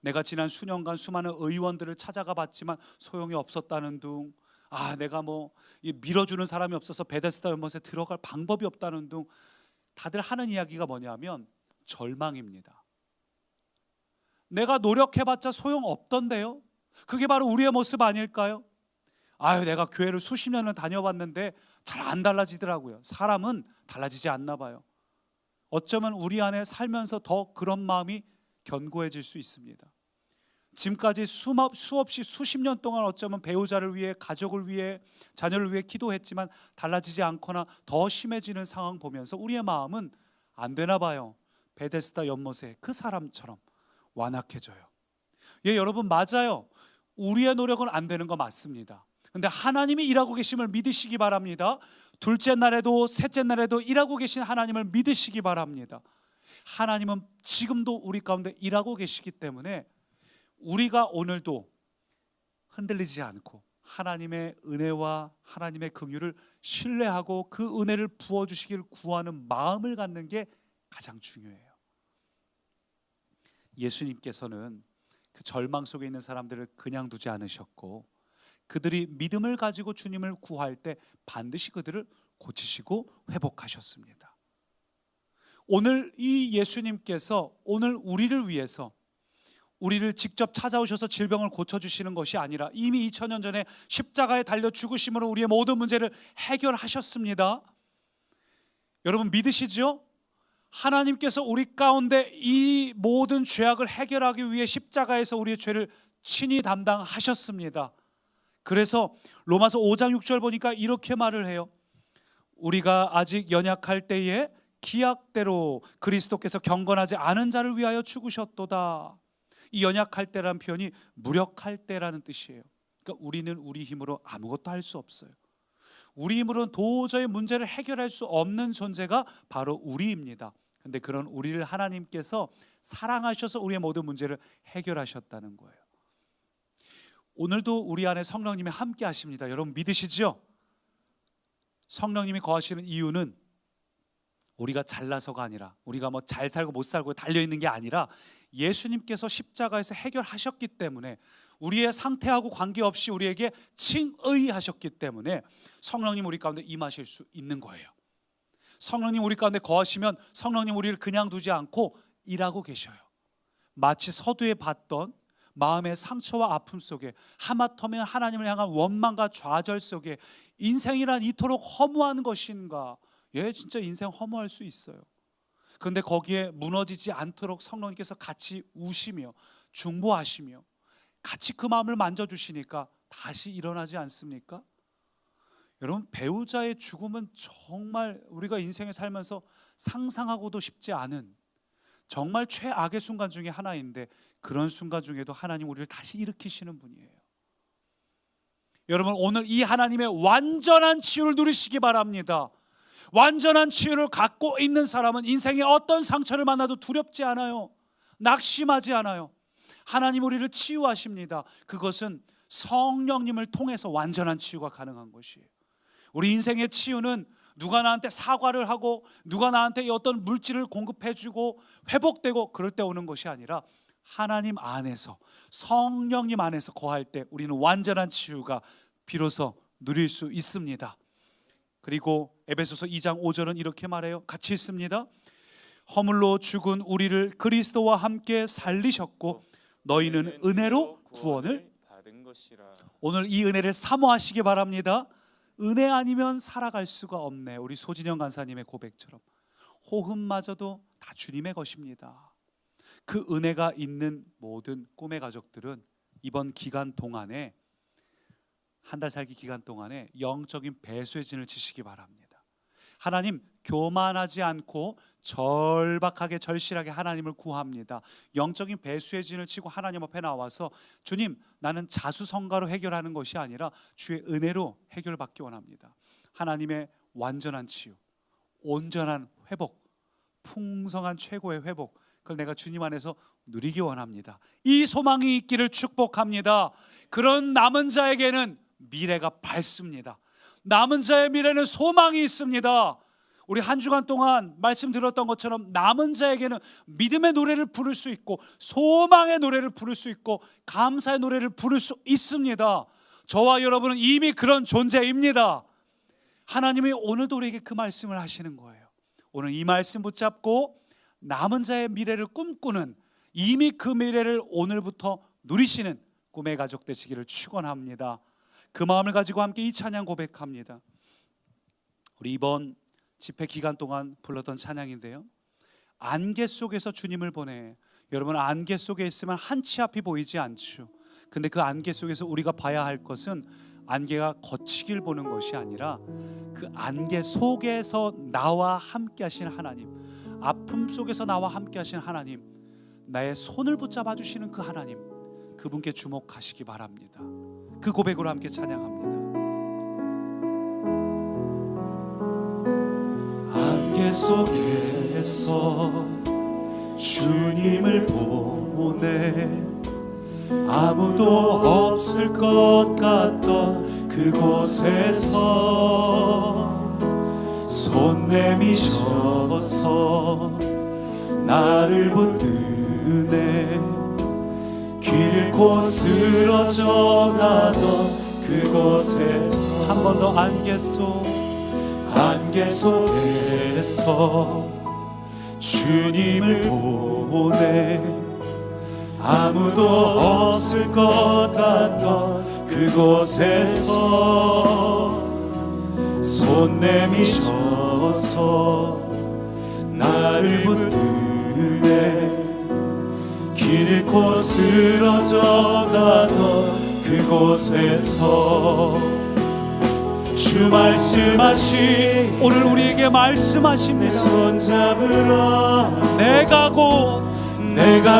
내가 지난 수년간 수많은 의원들을 찾아가 봤지만 소용이 없었다는 둥, 내가 밀어주는 사람이 없어서 베데스다 연못에 들어갈 방법이 없다는 둥, 다들 하는 이야기가 뭐냐면 절망입니다. 내가 노력해봤자 소용없던데요. 그게 바로 우리의 모습 아닐까요? 내가 교회를 수십 년을 다녀봤는데 잘 안 달라지더라고요. 사람은 달라지지 않나 봐요. 어쩌면 우리 안에 살면서 더 그런 마음이 견고해질 수 있습니다. 지금까지 수없이 수십 년 동안 어쩌면 배우자를 위해, 가족을 위해, 자녀를 위해 기도했지만 달라지지 않거나 더 심해지는 상황 보면서 우리의 마음은 안 되나 봐요. 베데스다 연못의 그 사람처럼 완악해져요. 여러분, 맞아요. 우리의 노력은 안 되는 거 맞습니다. 근데 하나님이 일하고 계심을 믿으시기 바랍니다. 둘째 날에도 셋째 날에도 일하고 계신 하나님을 믿으시기 바랍니다. 하나님은 지금도 우리 가운데 일하고 계시기 때문에 우리가 오늘도 흔들리지 않고 하나님의 은혜와 하나님의 긍휼을 신뢰하고 그 은혜를 부어주시길 구하는 마음을 갖는 게 가장 중요해요. 예수님께서는 그 절망 속에 있는 사람들을 그냥 두지 않으셨고, 그들이 믿음을 가지고 주님을 구할 때 반드시 그들을 고치시고 회복하셨습니다. 오늘 이 예수님께서 오늘 우리를 위해서 우리를 직접 찾아오셔서 질병을 고쳐주시는 것이 아니라 이미 2000년 전에 십자가에 달려 죽으심으로 우리의 모든 문제를 해결하셨습니다. 여러분 믿으시죠? 하나님께서 우리 가운데 이 모든 죄악을 해결하기 위해 십자가에서 우리의 죄를 친히 담당하셨습니다. 그래서 로마서 5장 6절 보니까 이렇게 말을 해요. 우리가 아직 연약할 때에 기약대로 그리스도께서 경건하지 않은 자를 위하여 죽으셨도다. 이 연약할 때라는 표현이 무력할 때라는 뜻이에요. 그러니까 우리는 우리 힘으로 아무것도 할 수 없어요. 우리 힘으로는 도저히 문제를 해결할 수 없는 존재가 바로 우리입니다. 그런데 그런 우리를 하나님께서 사랑하셔서 우리의 모든 문제를 해결하셨다는 거예요. 오늘도 우리 안에 성령님이 함께 하십니다. 여러분 믿으시죠? 성령님이 거하시는 이유는 우리가 잘나서가 아니라, 우리가 뭐 잘 살고 못 살고 달려있는 게 아니라 예수님께서 십자가에서 해결하셨기 때문에, 우리의 상태하고 관계없이 우리에게 칭의하셨기 때문에 성령님 우리 가운데 임하실 수 있는 거예요. 성령님 우리 가운데 거하시면 성령님 우리를 그냥 두지 않고 일하고 계셔요. 마치 서두에 봤던 마음의 상처와 아픔 속에, 하마터면 하나님을 향한 원망과 좌절 속에 인생이란 이토록 허무한 것인가? 예, 진짜 인생 허무할 수 있어요. 그런데 거기에 무너지지 않도록 성령님께서 같이 우시며 중보하시며 같이 그 마음을 만져주시니까 다시 일어나지 않습니까? 여러분, 배우자의 죽음은 정말 우리가 인생에 살면서 상상하고도 쉽지 않은 정말 최악의 순간 중에 하나인데, 그런 순간 중에도 하나님 우리를 다시 일으키시는 분이에요. 여러분, 오늘 이 하나님의 완전한 치유를 누리시기 바랍니다. 완전한 치유를 갖고 있는 사람은 인생의 어떤 상처를 만나도 두렵지 않아요. 낙심하지 않아요. 하나님 우리를 치유하십니다. 그것은 성령님을 통해서 완전한 치유가 가능한 것이에요. 우리 인생의 치유는 누가 나한테 사과를 하고 누가 나한테 어떤 물질을 공급해주고 회복되고 그럴 때 오는 것이 아니라, 하나님 안에서, 성령님 안에서 거할 때 우리는 완전한 치유가 비로소 누릴 수 있습니다. 그리고 에베소서 2장 5절은 이렇게 말해요. 같이 읽습니다. 허물로 죽은 우리를 그리스도와 함께 살리셨고 너희는 은혜로 구원을 받은 것이라. 오늘 이 은혜를 사모하시기 바랍니다. 은혜 아니면 살아갈 수가 없네. 우리 소진영 간사님의 고백처럼 호흡마저도 다 주님의 것입니다. 그 은혜가 있는 모든 꿈의 가족들은 이번 기간 동안에, 한 달 살기 기간 동안에 영적인 배수의 진을 치시기 바랍니다. 하나님, 교만하지 않고 절박하게 절실하게 하나님을 구합니다. 영적인 배수의 진을 치고 하나님 앞에 나와서, 주님, 나는 자수성가로 해결하는 것이 아니라 주의 은혜로 해결받기 원합니다. 하나님의 완전한 치유, 온전한 회복, 풍성한 최고의 회복, 그걸 내가 주님 안에서 누리기 원합니다. 이 소망이 있기를 축복합니다. 그런 남은 자에게는 미래가 밝습니다. 남은 자의 미래는 소망이 있습니다. 우리 한 주간 동안 말씀드렸던 것처럼 남은 자에게는 믿음의 노래를 부를 수 있고, 소망의 노래를 부를 수 있고, 감사의 노래를 부를 수 있습니다. 저와 여러분은 이미 그런 존재입니다. 하나님이 오늘도 우리에게 그 말씀을 하시는 거예요. 오늘 이 말씀 붙잡고 남은 자의 미래를 꿈꾸는, 이미 그 미래를 오늘부터 누리시는 꿈의 가족 되시기를 축원합니다. 그 마음을 가지고 함께 이 찬양 고백합니다. 우리 이번 집회 기간 동안 불렀던 찬양인데요, 안개 속에서 주님을 보내. 여러분, 안개 속에 있으면 한치 앞이 보이지 않죠. 근데 그 안개 속에서 우리가 봐야 할 것은 안개가 거치길 보는 것이 아니라 그 안개 속에서 나와 함께 하신 하나님, 아픔 속에서 나와 함께 하신 하나님, 나의 손을 붙잡아 주시는 그 하나님, 그분께 주목하시기 바랍니다. 그 고백으로 함께 찬양합니다. 안개 속에서 주님을 보내, 아무도 없을 것 같던 그곳에서 손 내미셔서 나를 붙드네. 길 잃고 쓰러져 가던 그곳에서 한 번 더 안개 속에서 주님을 보내. 아무도 없을 것 같던 그곳에서 손 내미셔서 나를 붙드네. 길 잃고 쓰러져 가던 그곳에서 주 말씀하시 오늘 우리에게 말씀하십니다. 내 손 잡으라. 내가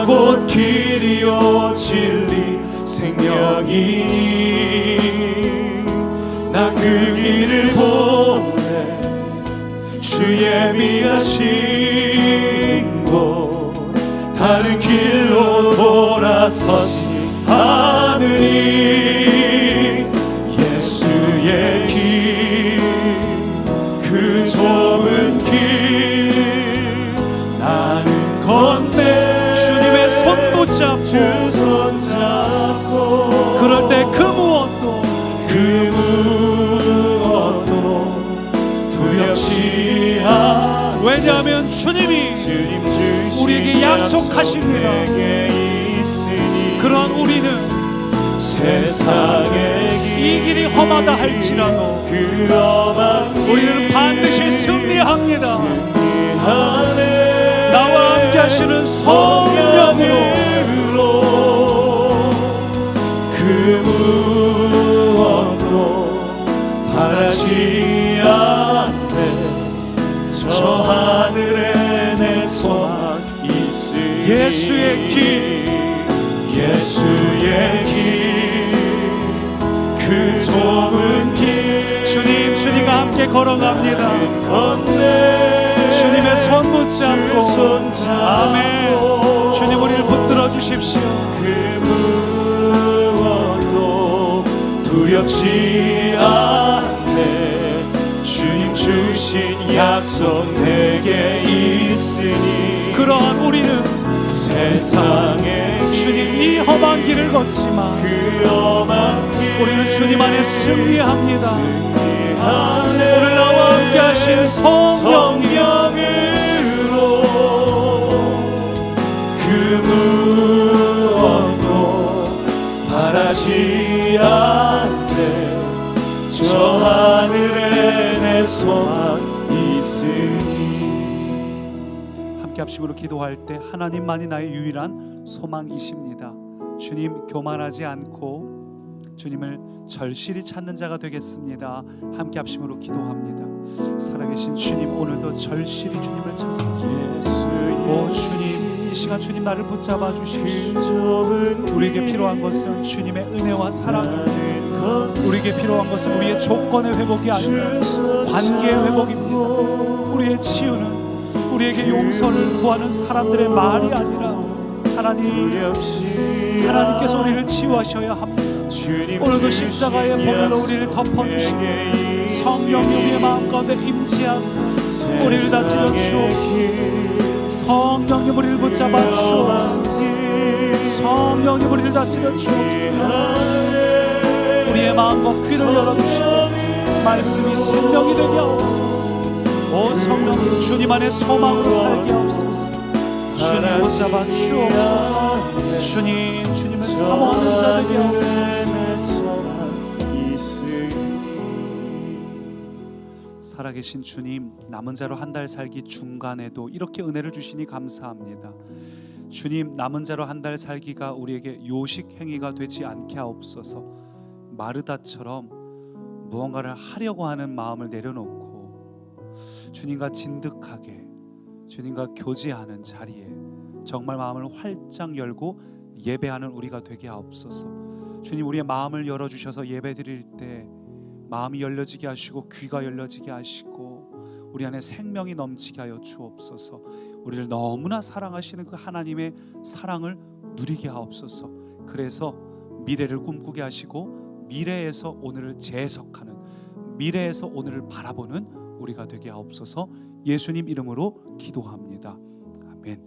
곧 길이요 진리 생명이니 나 그 길을 보내. 주 예비하신 곳 다른 길로 돌아서지 않으니 예수의 길 그 좁은 길 나는 건네. 주님의 손 붙잡고 그럴 때 그 무엇도 두렵지 않아. 왜냐하면 주님이 우리에게 약속하십니다. 그런 우리는 세상의 이 길이 험하다 할지라도 우리는 반드시 승리합니다. 나와 함께 하시는 성령으로 그 무엇도 바라지 않네. 저 하늘에 내 소망 있으니 예수의 길 그 좁은 길 주님과 함께 걸어갑니다. 주님의 손 붙잡고 아멘. 주님 우리를 붙들어 주십시오. 그 무엇도 두렵지 않네. 주님 주신 약속 내게 있으니 그러한 우리는 세상에 주님 이 험한 길을 걷지만 그 험한 길 우리는 주님 안에 승리합니다. 오늘 나와 함께 하신 성령으로 그 무엇도 바라지 않네. 저 하늘에 내 소망 있으니. 함께 합심으로 기도할 때 하나님만이 나의 유일한 소망이십니다. 주님 교만하지 않고 주님을 절실히 찾는 자가 되겠습니다. 함께 합심으로 기도합니다. 살아계신 주님 오늘도 절실히 주님을 찾습니다. 오 주님 이 시간 주님 나를 붙잡아 주십시오. 우리에게 필요한 것은 주님의 은혜와 사랑, 우리에게 필요한 것은 우리의 조건의 회복이 아니라 관계의 회복입니다. 우리의 치유는 우리에게 용서를 구하는 사람들의 말이 아니라 하나님께서 우리를 치유하셔야 합니다. 오늘도 십자가의 보혈로 우리를 덮어주시고 성령이 우리의 마음 가운데 임재하사 우리를 다스려 주옵소서. 성령님 우리를 붙잡아 주옵소서. 성령님 우리를 다스려 주옵소서. 우리의 마음과 귀를 열어주시고 말씀이 생명이 되게 하옵소서. 오 성령님 주님 안에 소망으로 살게 하옵소서. 주님 붙잡아 주옵소서. 주님을 사모하는 자 되게 하옵소서. 살아계신 주님 남은 자로 한 달 살기 중간에도 이렇게 은혜를 주시니 감사합니다. 주님 남은 자로 한 달 살기가 우리에게 요식 행위가 되지 않게 하옵소서. 마르다처럼 무언가를 하려고 하는 마음을 내려놓고 주님과 진득하게 주님과 교제하는 자리에 정말 마음을 활짝 열고 예배하는 우리가 되게 하옵소서. 주님 우리의 마음을 열어주셔서 예배 드릴 때 마음이 열려지게 하시고 귀가 열려지게 하시고 우리 안에 생명이 넘치게 하여 주옵소서. 우리를 너무나 사랑하시는 그 하나님의 사랑을 누리게 하옵소서. 그래서 미래를 꿈꾸게 하시고 미래에서 오늘을 재해석하는, 미래에서 오늘을 바라보는 우리가 되게 하옵소서. 예수님 이름으로 기도합니다. 아멘.